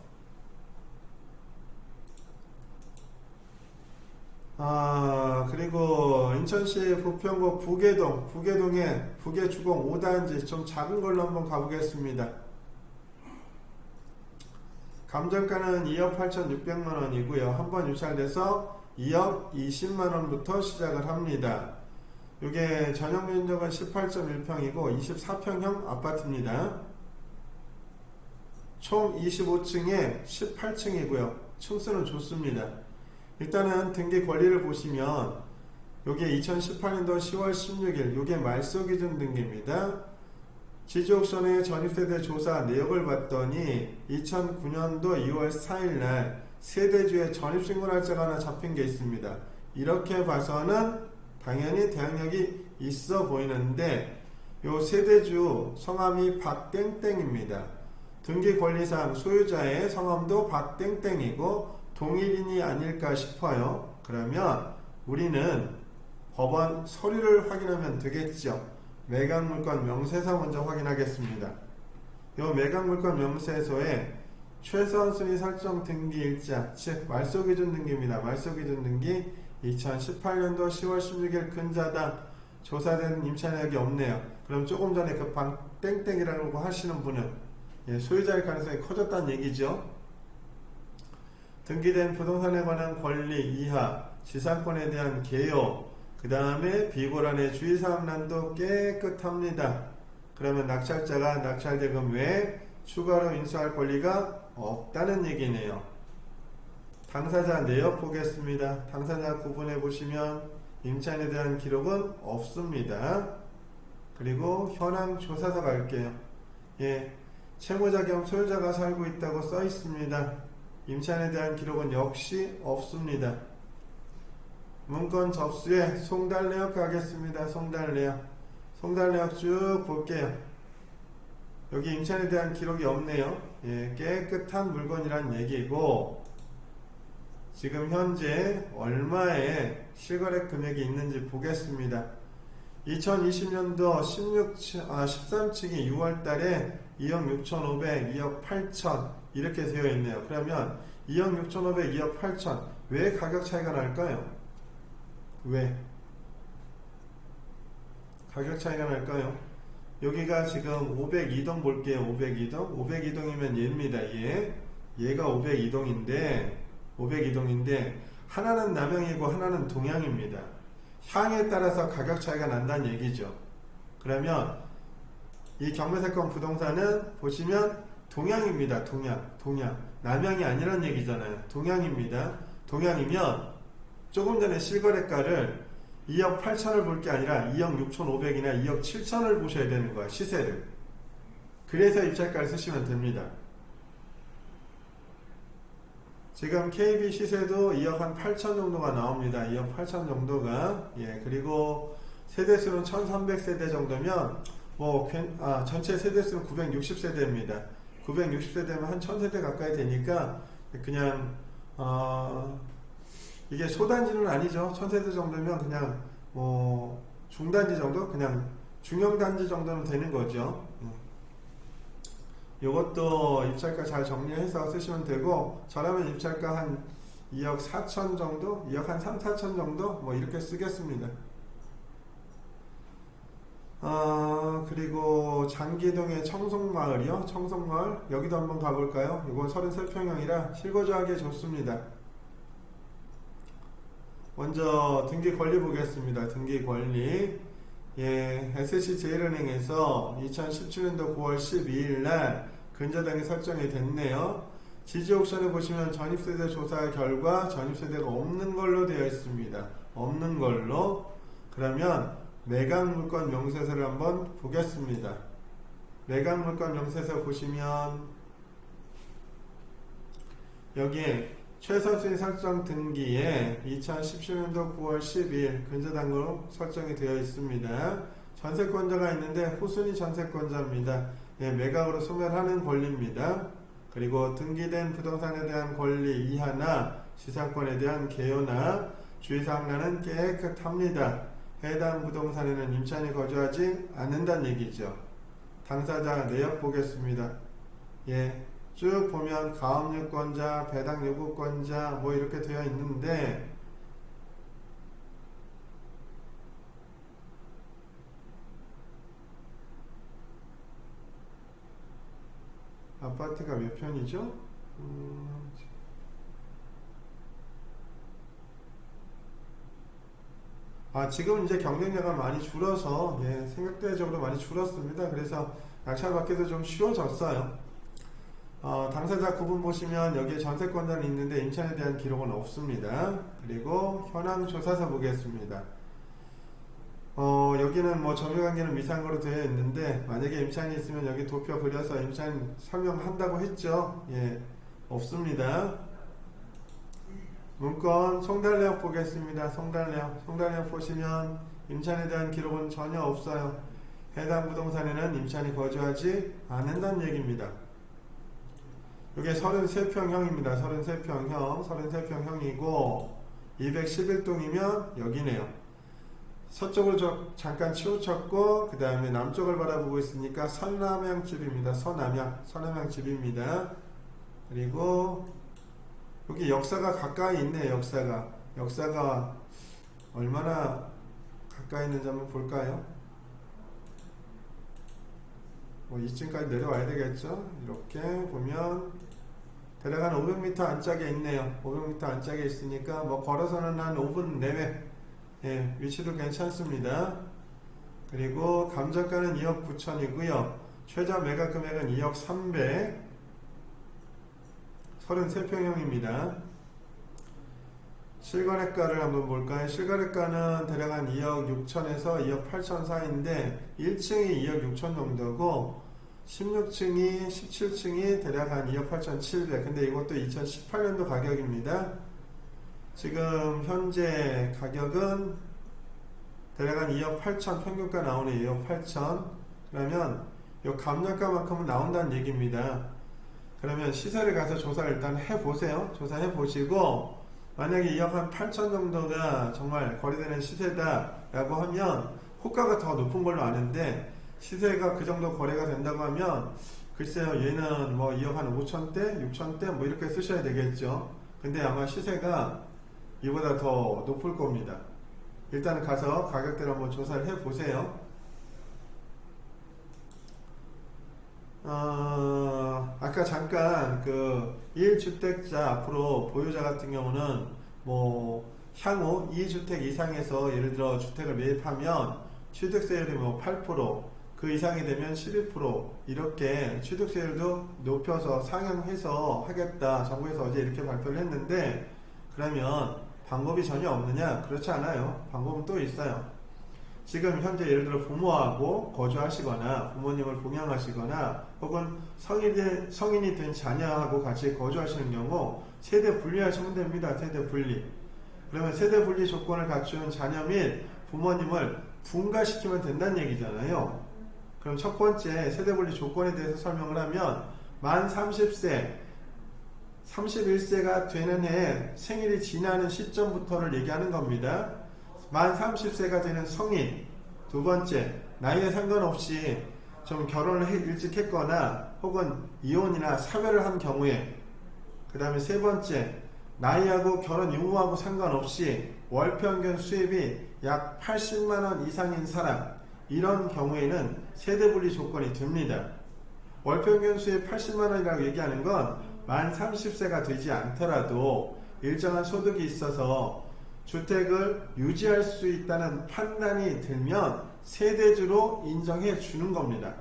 그리고 인천시 부평구 부계동에 부계주공 5단지 좀 작은 걸로 한번 가보겠습니다. 감정가는 2억 8,600만원이고요. 한번 유찰돼서 2억 20만원부터 시작을 합니다. 이게 전용 면적은 18.1평이고 24평형 아파트입니다. 총 25층에 18층이고요. 층수는 좋습니다. 일단은 등기 권리를 보시면 이게 2018년도 10월 16일 이게 말소기준 등기입니다. 지주옥션의 전입세대 조사 내역을 봤더니 2009년도 2월 4일날 세대주의 전입신고 날짜가 하나 잡힌 게 있습니다. 이렇게 봐서는 당연히 대항력이 있어 보이는데 요 세대주 성함이 박땡땡입니다. 등기권리상 소유자의 성함도 박땡땡이고 동일인이 아닐까 싶어요. 그러면 우리는 법원 서류를 확인하면 되겠죠. 매각물건 명세서 먼저 확인하겠습니다. 이 매각물건 명세서에 최선순위 설정 등기일자, 즉 말소기준 등기입니다. 말소기준 등기 2018년도 10월 16일 근저당 조사된 임차 내역이 없네요. 그럼 조금 전에 그 방 땡땡이라고 하시는 분은 소유자일 가능성이 커졌다는 얘기죠. 등기된 부동산에 관한 권리 이하, 지상권에 대한 개요, 그 다음에 비고란의 주의사항란도 깨끗합니다. 그러면 낙찰자가 낙찰대금 외에 추가로 인수할 권리가 없다는 얘기네요. 당사자 내역 보겠습니다. 당사자 구분해 보시면 임차인에 대한 기록은 없습니다. 그리고 현황 조사서 갈게요. 채무자 겸 소유자가 살고 있다고 써 있습니다. 임차인에 대한 기록은 역시 없습니다. 문건 접수에 송달 내역 가겠습니다. 송달 내역 쭉 볼게요. 여기 임차인에 대한 기록이 없네요. 깨끗한 물건이란 얘기고, 지금 현재 얼마의 실거래 금액이 있는지 보겠습니다. 2020년도 13층이 6월달에 2억 6,500, 2억 8천 이렇게 되어 있네요. 그러면 2억 6,500, 2억 8천 왜 가격 차이가 날까요? 왜 가격 차이가 날까요? 여기가 지금 502동 볼게요. 502동이면 얘입니다. 얘가 502동인데 하나는 남향이고 하나는 동향입니다. 향에 따라서 가격 차이가 난다는 얘기죠. 그러면 이 경매사건 부동산은 보시면 동향입니다. 동향. 남향이 아니란 얘기잖아요. 동향입니다. 동향이면 조금 전에 실거래가를 2억 8천을 볼 게 아니라 2억 6,500이나 2억 7천을 보셔야 되는 거야. 시세를. 그래서 입찰가를 쓰시면 됩니다. 지금 KB 시세도 2억 한 8천 정도가 나옵니다. 2억 8천 정도가. 그리고 세대수는 1300세대 정도면 전체 세대수는 960세대입니다. 960세대면 한 1000세대 가까이 되니까 그냥 이게 소단지는 아니죠. 1000세대 정도면 그냥 중단지 정도? 그냥 중형단지 정도는 되는 거죠. 요것도 입찰가 잘 정리해서 쓰시면 되고, 저라면 입찰가 한 2억 4천 정도? 2억 한 3, 4천 정도? 이렇게 쓰겠습니다. 그리고 장기동의 청송마을이요. 청송마을 여기도 한번 가볼까요? 이건 33평형이라 실거주하기 좋습니다. 먼저 등기 권리 보겠습니다. 등기 권리. SC제일은행에서 2017년도 9월 12일 날 근저당이 설정이 됐네요. 지지옥션에 보시면 전입세대 조사 결과 전입세대가 없는 걸로 되어 있습니다. 없는 걸로. 그러면 매각물건 명세서를 한번 보겠습니다. 매각물건 명세서 보시면 여기에 최선순위 설정 등기에 2017년도 9월 12일 근저당으로 설정이 되어 있습니다. 전세권자가 있는데 후순위 전세권자입니다. 매각으로 소멸하는 권리입니다. 그리고 등기된 부동산에 대한 권리 이하나 지상권에 대한 개요나 주의사항란은 깨끗합니다. 해당 부동산에는 임차인이 거주하지 않는다는 얘기죠. 당사자 내역 보겠습니다. 쭉 보면 가압류권자, 배당 요구권자 이렇게 되어 있는데, 아파트가 몇 편이죠? 지금 이제 경쟁자가 많이 줄어서 생각대적으로 많이 줄었습니다. 그래서 낙찰받기도 좀 쉬워졌어요. 당사자 구분 보시면 여기에 전세권자는 있는데 임차인에 대한 기록은 없습니다. 그리고 현황 조사서 보겠습니다. 여기는 점유관계는 미상으로 되어 있는데, 만약에 임차인이 있으면 여기 도표 그려서 임차인 설명한다고 했죠. 없습니다. 문건 송달내역 보겠습니다. 송달내역 보시면 임차인에 대한 기록은 전혀 없어요. 해당 부동산에는 임차인이 거주하지 않는다는 얘기입니다. 이게 33평형입니다. 33평형이고 211동이면 여기네요. 서쪽으로 잠깐 치우쳤고 그 다음에 남쪽을 바라보고 있으니까 서남향집입니다. 서남향집입니다. 그리고 여기 역사가 가까이 있네요. 역사가 얼마나 가까이 있는지 한번 볼까요? 뭐 이쯤까지 내려와야 되겠죠? 이렇게 보면 대략 한 500m 안짝에 있네요. 500m 안짝에 있으니까 뭐 걸어서는 한 5분 내외. 예, 위치도 괜찮습니다. 그리고 감정가는 2억 9천이고요. 최저 매각 금액은 2억 300. 33평형입니다. 실거래가를 한번 볼까요? 실거래가는 대략 한 2억 6천에서 2억 8천 사이인데 1층이 2억 6천 정도고 16층이 17층이 대략 한 2억 8천 7백. 근데 이것도 2018년도 가격입니다. 지금 현재 가격은 대략 한 2억 8천 평균가 나오네요. 2억 8천. 그러면 이 감정가만큼은 나온다는 얘기입니다. 그러면 시세를 가서 조사를 일단 해보세요. 조사해 보시고 만약에 2억 한 8천 정도가 정말 거래되는 시세다 라고 하면 호가가 더 높은 걸로 아는데 시세가 그 정도 거래가 된다고 하면 글쎄요, 얘는 뭐 2억 한 5천대 6천대 뭐 이렇게 쓰셔야 되겠죠. 근데 아마 시세가 이보다 더 높을 겁니다. 일단은 가서 가격대를 한번 조사를 해 보세요. 아까 잠깐 그 1주택자 앞으로 보유자 같은 경우는 뭐 향후 2주택 이상에서 예를 들어 주택을 매입하면 취득세율이 뭐 8%, 그 이상이 되면 12% 이렇게 취득세율도 높여서 상향해서 하겠다. 정부에서 어제 이렇게 발표를 했는데 그러면 방법이 전혀 없느냐? 그렇지 않아요. 방법은 또 있어요. 지금 현재 예를 들어 부모하고 거주하시거나 부모님을 봉양하시거나 혹은 성인이 된 자녀하고 같이 거주하시는 경우 세대 분리하시면 됩니다. 세대 분리. 그러면 세대 분리 조건을 갖춘 자녀 및 부모님을 분가시키면 된다는 얘기잖아요. 그럼 첫 번째 세대 분리 조건에 대해서 설명을 하면 만 30세 31세가 되는 해 생일이 지나는 시점부터를 얘기하는 겁니다. 만 30세가 되는 성인. 두 번째, 나이에 상관없이 좀 결혼을 일찍 했거나 혹은 이혼이나 사별을 한 경우에. 그 다음에 세 번째, 나이하고 결혼 유무하고 상관없이 월 평균 수입이 약 80만원 이상인 사람. 이런 경우에는 세대분리 조건이 됩니다. 월 평균 수입 80만원이라고 얘기하는 건 만 30세가 되지 않더라도 일정한 소득이 있어서 주택을 유지할 수 있다는 판단이 들면 세대주로 인정해 주는 겁니다.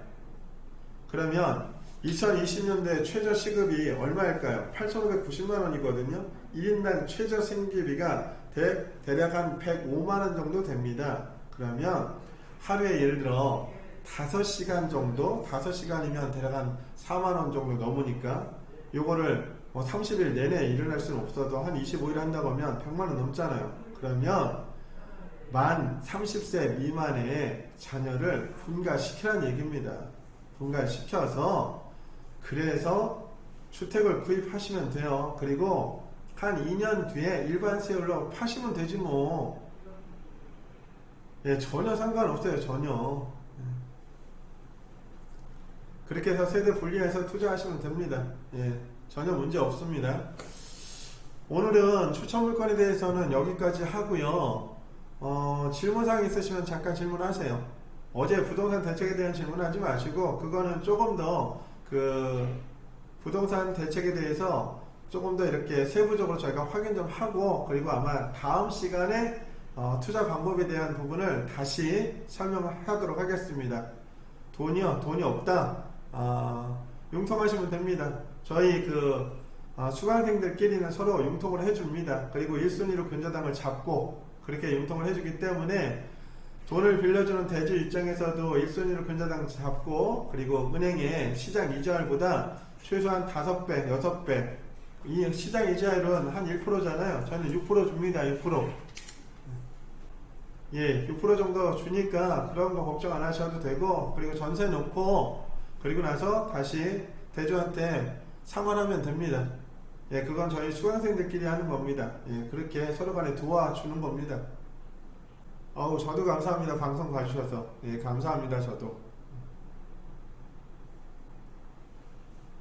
그러면 2020년도에 최저 시급이 얼마일까요? 8,590만원이거든요. 1인당 최저 생계비가 대략 한 105만원 정도 됩니다. 그러면 하루에 예를 들어 5시간 정도? 5시간이면 대략 한 4만원 정도 넘으니까 요거를 뭐 30일 내내 일을 할 수는 없어도 한 25일 한다고 하면 100만원 넘잖아요. 그러면 만 30세 미만의 자녀를 분가시키라는 얘기입니다. 분가시켜서 그래서 주택을 구입하시면 돼요. 그리고 한 2년 뒤에 일반세율로 파시면 되지 뭐. 예, 전혀 상관없어요. 전혀. 그렇게 해서 세대 분리해서 투자하시면 됩니다. 예, 전혀 문제 없습니다. 오늘은 추천 물건에 대해서는 여기까지 하고요. 질문사항 있으시면 잠깐 질문하세요. 어제 부동산 대책에 대한 질문하지 마시고 그거는 조금 더 그 부동산 대책에 대해서 조금 더 이렇게 세부적으로 저희가 확인 좀 하고 그리고 아마 다음 시간에 투자 방법에 대한 부분을 다시 설명하도록 하겠습니다. 돈이 없다. 융통하시면 됩니다. 저희 수강생들끼리는 서로 융통을 해줍니다. 그리고 1순위로 근저당을 잡고 그렇게 융통을 해주기 때문에 돈을 빌려주는 대주 입장에서도 1순위로 근저당 잡고 그리고 은행의 시장 이자율보다 최소한 5배, 6배 이 시장 이자율은 한 1%잖아요. 저는 6% 줍니다. 6%. 예, 6% 정도 주니까 그런 거 걱정 안 하셔도 되고 그리고 전세 놓고 그리고 나서 다시 대주한테 상환하면 됩니다. 예, 그건 저희 수강생들끼리 하는 겁니다. 예, 그렇게 서로 간에 도와주는 겁니다. 저도 감사합니다. 방송 봐주셔서. 예, 감사합니다. 저도.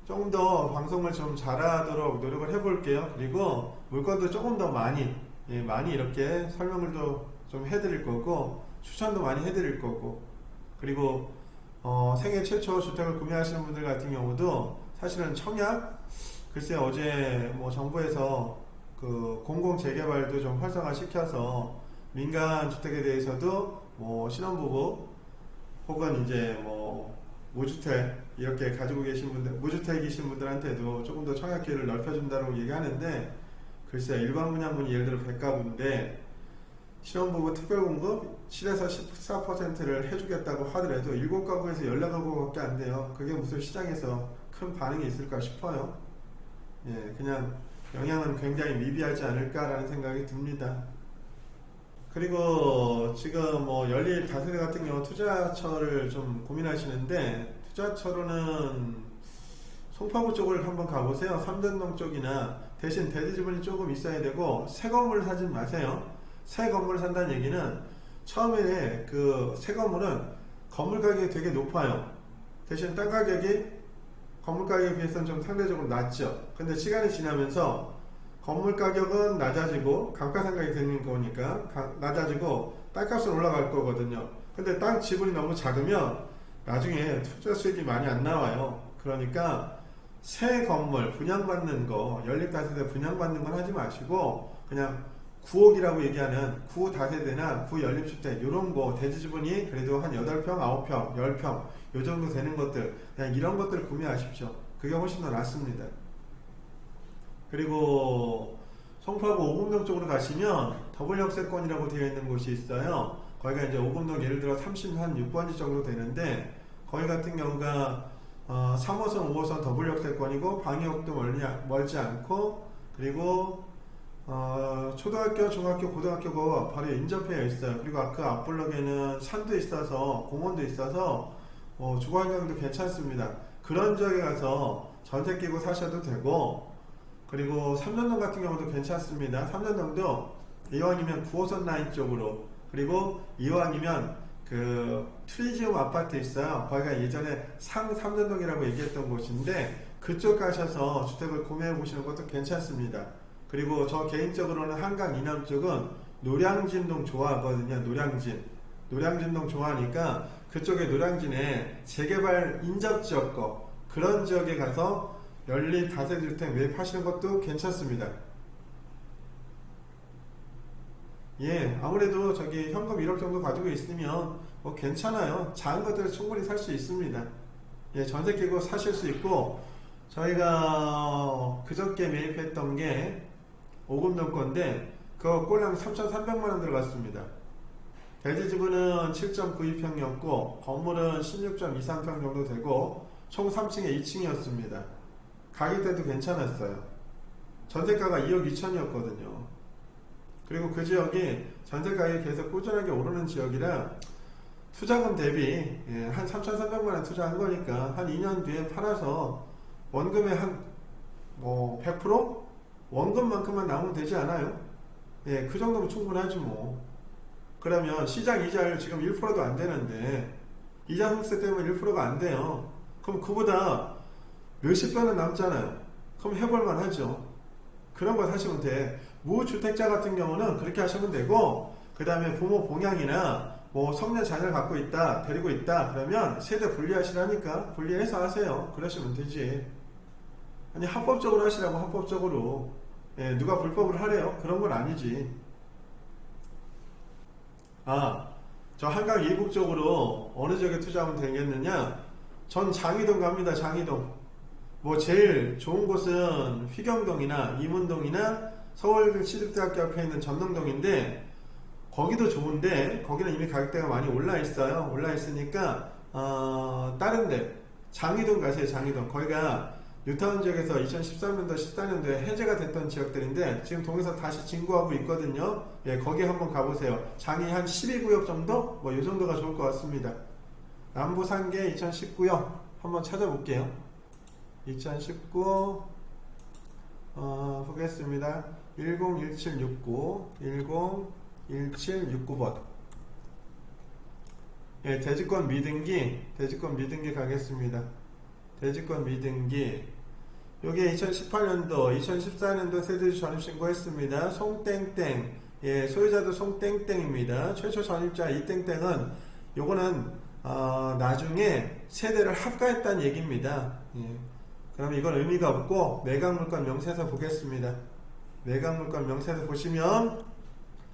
조금 더 방송을 좀 잘하도록 노력을 해볼게요. 그리고 물건도 조금 더 많이 이렇게 설명을 좀 해드릴 거고 추천도 많이 해드릴 거고, 그리고 생애 최초 주택을 구매하시는 분들 같은 경우도 사실은 청약, 글쎄 어제 뭐 정부에서 그 공공 재개발도 좀 활성화 시켜서 민간 주택에 대해서도 뭐 신혼부부 혹은 이제 뭐 무주택 이렇게 가지고 계신 분들, 무주택이신 분들한테도 조금 더 청약 기회를 넓혀준다고 얘기하는데, 글쎄 일반 분양분이 예를 들어 100가구인데 신혼부부 특별공급 7에서 14%를 해주겠다고 하더라도 7가구에서 14가구밖에 안 돼요. 그게 무슨 시장에서 큰 반응이 있을까 싶어요. 예, 그냥 영향은 굉장히 미비하지 않을까라는 생각이 듭니다. 그리고 지금 뭐 연립 다세대 같은 경우 투자처를 좀 고민하시는데, 투자처로는 송파구 쪽을 한번 가보세요. 삼전동 쪽이나. 대신 대지 지분이 조금 있어야 되고, 새 건물 사지 마세요. 새 건물 산다는 얘기는 처음에 그 새 건물은 건물 가격이 되게 높아요. 대신 땅 가격이 건물 가격에 비해서는 좀 상대적으로 낮죠. 근데 시간이 지나면서 건물 가격은 낮아지고 감가상각이 되는 거니까 낮아지고 땅값은 올라갈 거거든요. 근데 땅 지분이 너무 작으면 나중에 투자 수익이 많이 안 나와요. 그러니까 새 건물 분양받는 거, 연립다세대 분양받는 건 하지 마시고 그냥 구옥이라고 얘기하는 구다세대나 구연립주택 이런 거 대지 지분이 그래도 한 8평, 9평, 10평 요 정도 되는 것들, 그냥 이런 것들을 구매하십시오. 그게 훨씬 더 낫습니다. 그리고 송파구 오금동 쪽으로 가시면 더블역세권이라고 되어 있는 곳이 있어요. 거기가 이제 오금동 예를 들어 36번지 정도 되는데, 거기 같은 경우가 3호선, 5호선 더블역세권이고 방역도 멀지 않고, 그리고 초등학교, 중학교, 고등학교가 바로 인접해 있어요. 그리고 그 앞블럭에는 산도 있어서 공원도 있어서 주거환경도 괜찮습니다. 그런 지역에 가서 전세 끼고 사셔도 되고, 그리고 삼전동 같은 경우도 괜찮습니다. 삼전동도 이왕이면 9호선 라인 쪽으로, 그리고 이왕이면 그 트리지움 아파트 있어요. 거기가 예전에 삼전동이라고 얘기했던 곳인데 그쪽 가셔서 주택을 구매해 보시는 것도 괜찮습니다. 그리고 저 개인적으로는 한강 이남 쪽은 노량진동 좋아하거든요. 노량진동 좋아하니까 그쪽에 노량진에 재개발 인접 지역 그런 지역에 가서 연립 다세대주택 매입하시는 것도 괜찮습니다. 예, 아무래도 저기 현금 1억 정도 가지고 있으면 뭐 괜찮아요. 작은 것들을 충분히 살 수 있습니다. 예, 전세 끼고 사실 수 있고, 저희가 그저께 매입했던 게 오금동 건데 그거 꼴랑 3,300만원 들어갔습니다. 대지 지분은 7.92평이었고 건물은 16.23평 정도 되고 총 3층에 2층이었습니다. 가격대도 괜찮았어요. 전세가가 2억 2천이었거든요. 그리고 그 지역이 전세가격이 계속 꾸준하게 오르는 지역이라 투자금 대비 한 3,300만원 투자한 거니까 한 2년 뒤에 팔아서 원금의 한 100%? 원금만큼만 나오면 되지 않아요? 예, 그 정도면 충분하지 뭐. 그러면 시장 이자율 지금 1%도 안 되는데 이자 흡세 때문에 1%가 안 돼요. 그럼 그보다 몇십 배는 남잖아요. 그럼 해볼만 하죠. 그런 거 사시면 돼. 무주택자 같은 경우는 그렇게 하시면 되고, 그 다음에 부모 봉양이나 뭐 성년 자녀를 갖고 있다, 데리고 있다, 그러면 세대 분리하시라니까 분리해서 하세요. 그러시면 되지. 아니 합법적으로 하시라고. 합법적으로. 예, 누가 불법으로 하래요? 그런 건 아니지. 저 한강 이북 쪽으로 어느 지역에 투자하면 되겠느냐? 전 장이동 갑니다. 장이동. 뭐 제일 좋은 곳은 휘경동이나 이문동이나 서울시립대학교 앞에 있는 전농동인데 거기도 좋은데 거기는 이미 가격대가 많이 올라 있어요. 올라 있으니까 다른데 장이동 가세요. 장이동. 거기가 뉴타운 지역에서 2013년도 14년도에 해제가 됐던 지역들인데 지금 동에서 다시 진구하고 있거든요. 예, 거기 한번 가보세요. 장이 한 12구역 정도? 뭐 이 정도가 좋을 것 같습니다. 남부 산계 2019요. 한번 찾아볼게요. 2019 보겠습니다. 101769 101769번. 예, 대지권 미등기 가겠습니다. 대지권 미등기. 요게 2018년도 2014년도 세대주 전입신고 했습니다. 송땡땡 예, 소유자도 송땡땡입니다. 최초 전입자 이땡땡은 요거는 나중에 세대를 합가했다는 얘기입니다. 예. 그럼 이건 의미가 없고 매각물건 명세서 보겠습니다. 매각물건 명세서 보시면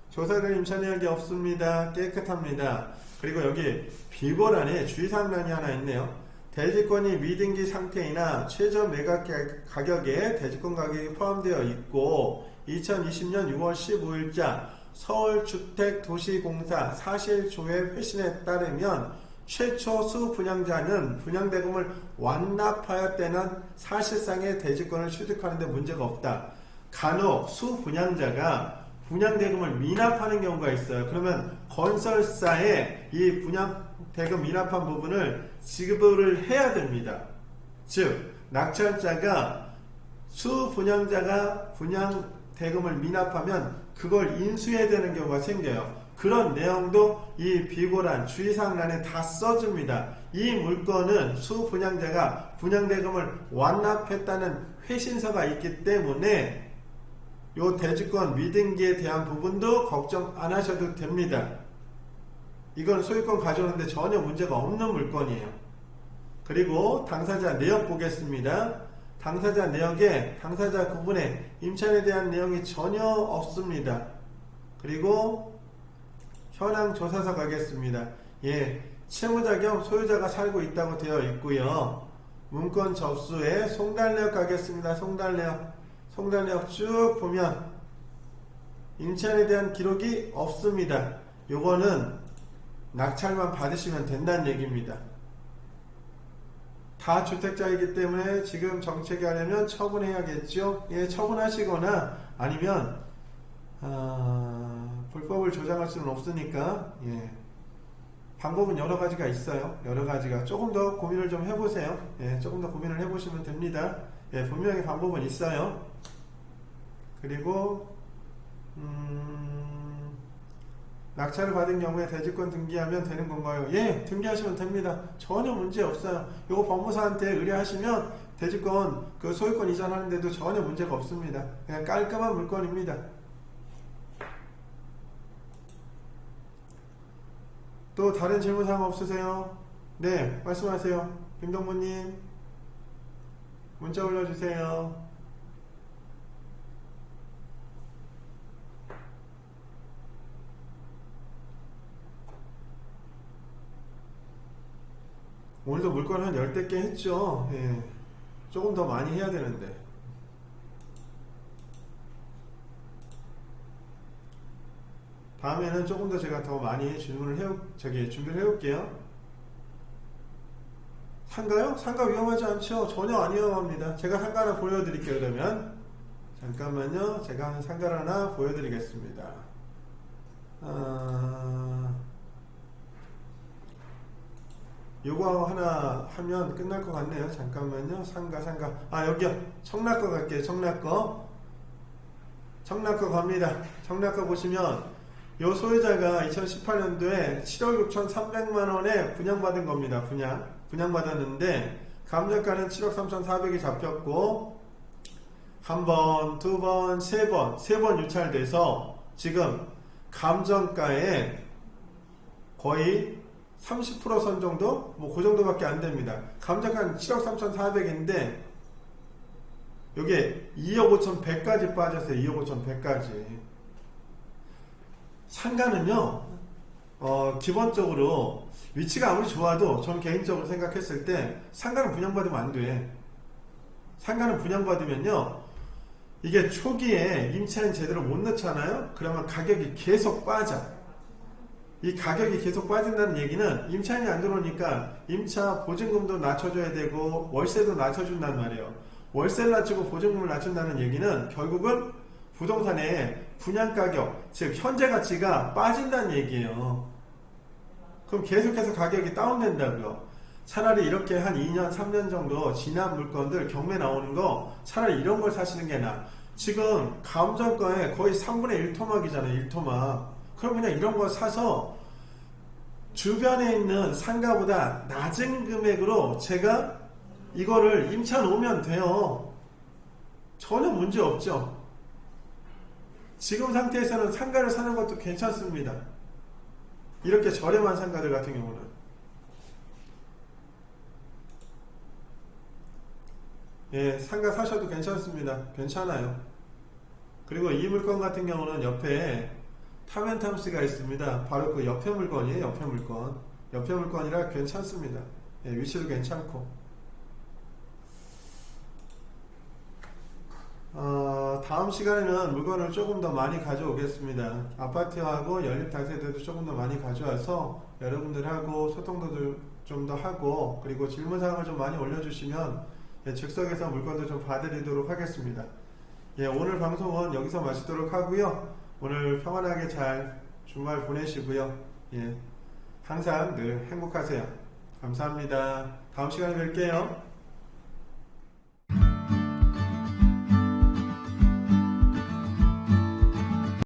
조사된 임차 내역이 없습니다. 깨끗합니다. 그리고 여기 비고란에 주의사항란이 하나 있네요. 대지권이 미등기 상태이나 최저 매각 가격에 대지권 가격이 포함되어 있고 2020년 6월 15일자 서울주택도시공사 사실조회 회신에 따르면 최초 수분양자는 분양대금을 완납하였다는 사실상의 대지권을 취득하는 데 문제가 없다. 간혹 수분양자가 분양대금을 미납하는 경우가 있어요. 그러면 건설사에 이 분양대금 미납한 부분을 지급을 해야 됩니다. 즉 낙찰자가 수분양자가 분양대금을 미납하면 그걸 인수해야 되는 경우가 생겨요. 그런 내용도 이 비고란 주의사항란에 다 써줍니다. 이 물건은 수분양자가 분양대금을 완납했다는 회신서가 있기 때문에 요 대지권 미등기에 대한 부분도 걱정 안 하셔도 됩니다. 이건 소유권 가져오는데 전혀 문제가 없는 물건이에요. 그리고 당사자 내역 보겠습니다. 당사자 내역에 당사자 구분에 임차인에 대한 내용이 전혀 없습니다. 그리고 현황 조사서 가겠습니다. 예, 채무자 겸 소유자가 살고 있다고 되어 있고요. 문건 접수에 송달내역 가겠습니다. 송달내역 쭉 보면 임차인에 대한 기록이 없습니다. 요거는 낙찰만 받으시면 된다는 얘기입니다. 다 주택자이기 때문에 지금 정책이 하려면 처분해야겠죠. 예, 처분하시거나 아니면 불법을 조장할 수는 없으니까 예, 방법은 여러 가지가 있어요. 여러 가지가 조금 더 고민을 좀 해보세요. 예, 조금 더 고민을 해보시면 됩니다. 예, 분명히 방법은 있어요. 그리고 낙찰을 받은 경우에 대지권 등기하면 되는 건가요? 예, 등기하시면 됩니다. 전혀 문제 없어요. 요거 법무사한테 의뢰하시면 대지권 그 소유권 이전하는데도 전혀 문제가 없습니다. 그냥 깔끔한 물건입니다. 또 다른 질문사항 없으세요? 네, 말씀하세요. 김동무님 문자 올려주세요. 오늘도 물건 한 10대 개 했죠. 예. 조금 더 많이 해야 되는데. 다음에는 조금 더 제가 더 많이 준비를 해올게요. 상가요? 상가 위험하지 않죠? 전혀 안 위험합니다. 제가 상가 하나 보여드릴게요. 그러면 잠깐만요. 제가 상가를 하나 보여드리겠습니다. 요거 하나 하면 끝날 것 같네요. 잠깐만요. 상가. 여기요. 청락거 갈게요. 청락거 갑니다. 청락거 보시면 요 소유자가 2018년도에 7억 6,300만원에 분양받은 겁니다. 분양받았는데 감정가는 7억 3,400이 잡혔고 한 번, 두 번, 세 번 유찰돼서 지금 감정가에 거의 30% 정도? 뭐 그 정도밖에 안 됩니다. 감정가는 7억 3,400인데 요게 2억 5,100까지 빠졌어요. 2억 5,100까지. 상가는요, 기본적으로 위치가 아무리 좋아도 전 개인적으로 생각했을 때 상가는 분양받으면 안 돼. 상가는 분양받으면요, 이게 초기에 임차인 제대로 못 넣잖아요? 그러면 가격이 계속 빠져. 이 가격이 계속 빠진다는 얘기는 임차인이 안 들어오니까 임차 보증금도 낮춰줘야 되고 월세도 낮춰준단 말이에요. 월세를 낮추고 보증금을 낮춘다는 얘기는 결국은 부동산의 분양가격, 즉 현재 가치가 빠진다는 얘기예요. 그럼 계속해서 가격이 다운된다고요. 차라리 이렇게 한 2년, 3년 정도 지난 물건들 경매 나오는 거 차라리 이런 걸 사시는 게 나아. 지금 감정가에 거의 3분의 1토막이잖아요. 1토막. 그럼 그냥 이런 거 사서 주변에 있는 상가보다 낮은 금액으로 제가 이거를 임차 놓으면 돼요. 전혀 문제 없죠. 지금 상태에서는 상가를 사는 것도 괜찮습니다. 이렇게 저렴한 상가들 같은 경우는. 예, 상가 사셔도 괜찮습니다. 괜찮아요. 그리고 이 물건 같은 경우는 옆에 타멘탐스가 있습니다. 바로 그 옆에 물건이에요. 옆에 물건. 옆에 물건이라 괜찮습니다. 예, 위치도 괜찮고. 다음 시간에는 물건을 조금 더 많이 가져오겠습니다. 아파트하고 연립다세대도 조금 더 많이 가져와서 여러분들하고 소통도 좀 더 하고, 그리고 질문사항을 좀 많이 올려주시면 즉석에서 물건도 좀 봐드리도록 하겠습니다. 예, 오늘 방송은 여기서 마치도록 하고요. 오늘 평안하게 잘 주말 보내시고요. 예, 항상 늘 행복하세요. 감사합니다. 다음 시간에 뵐게요.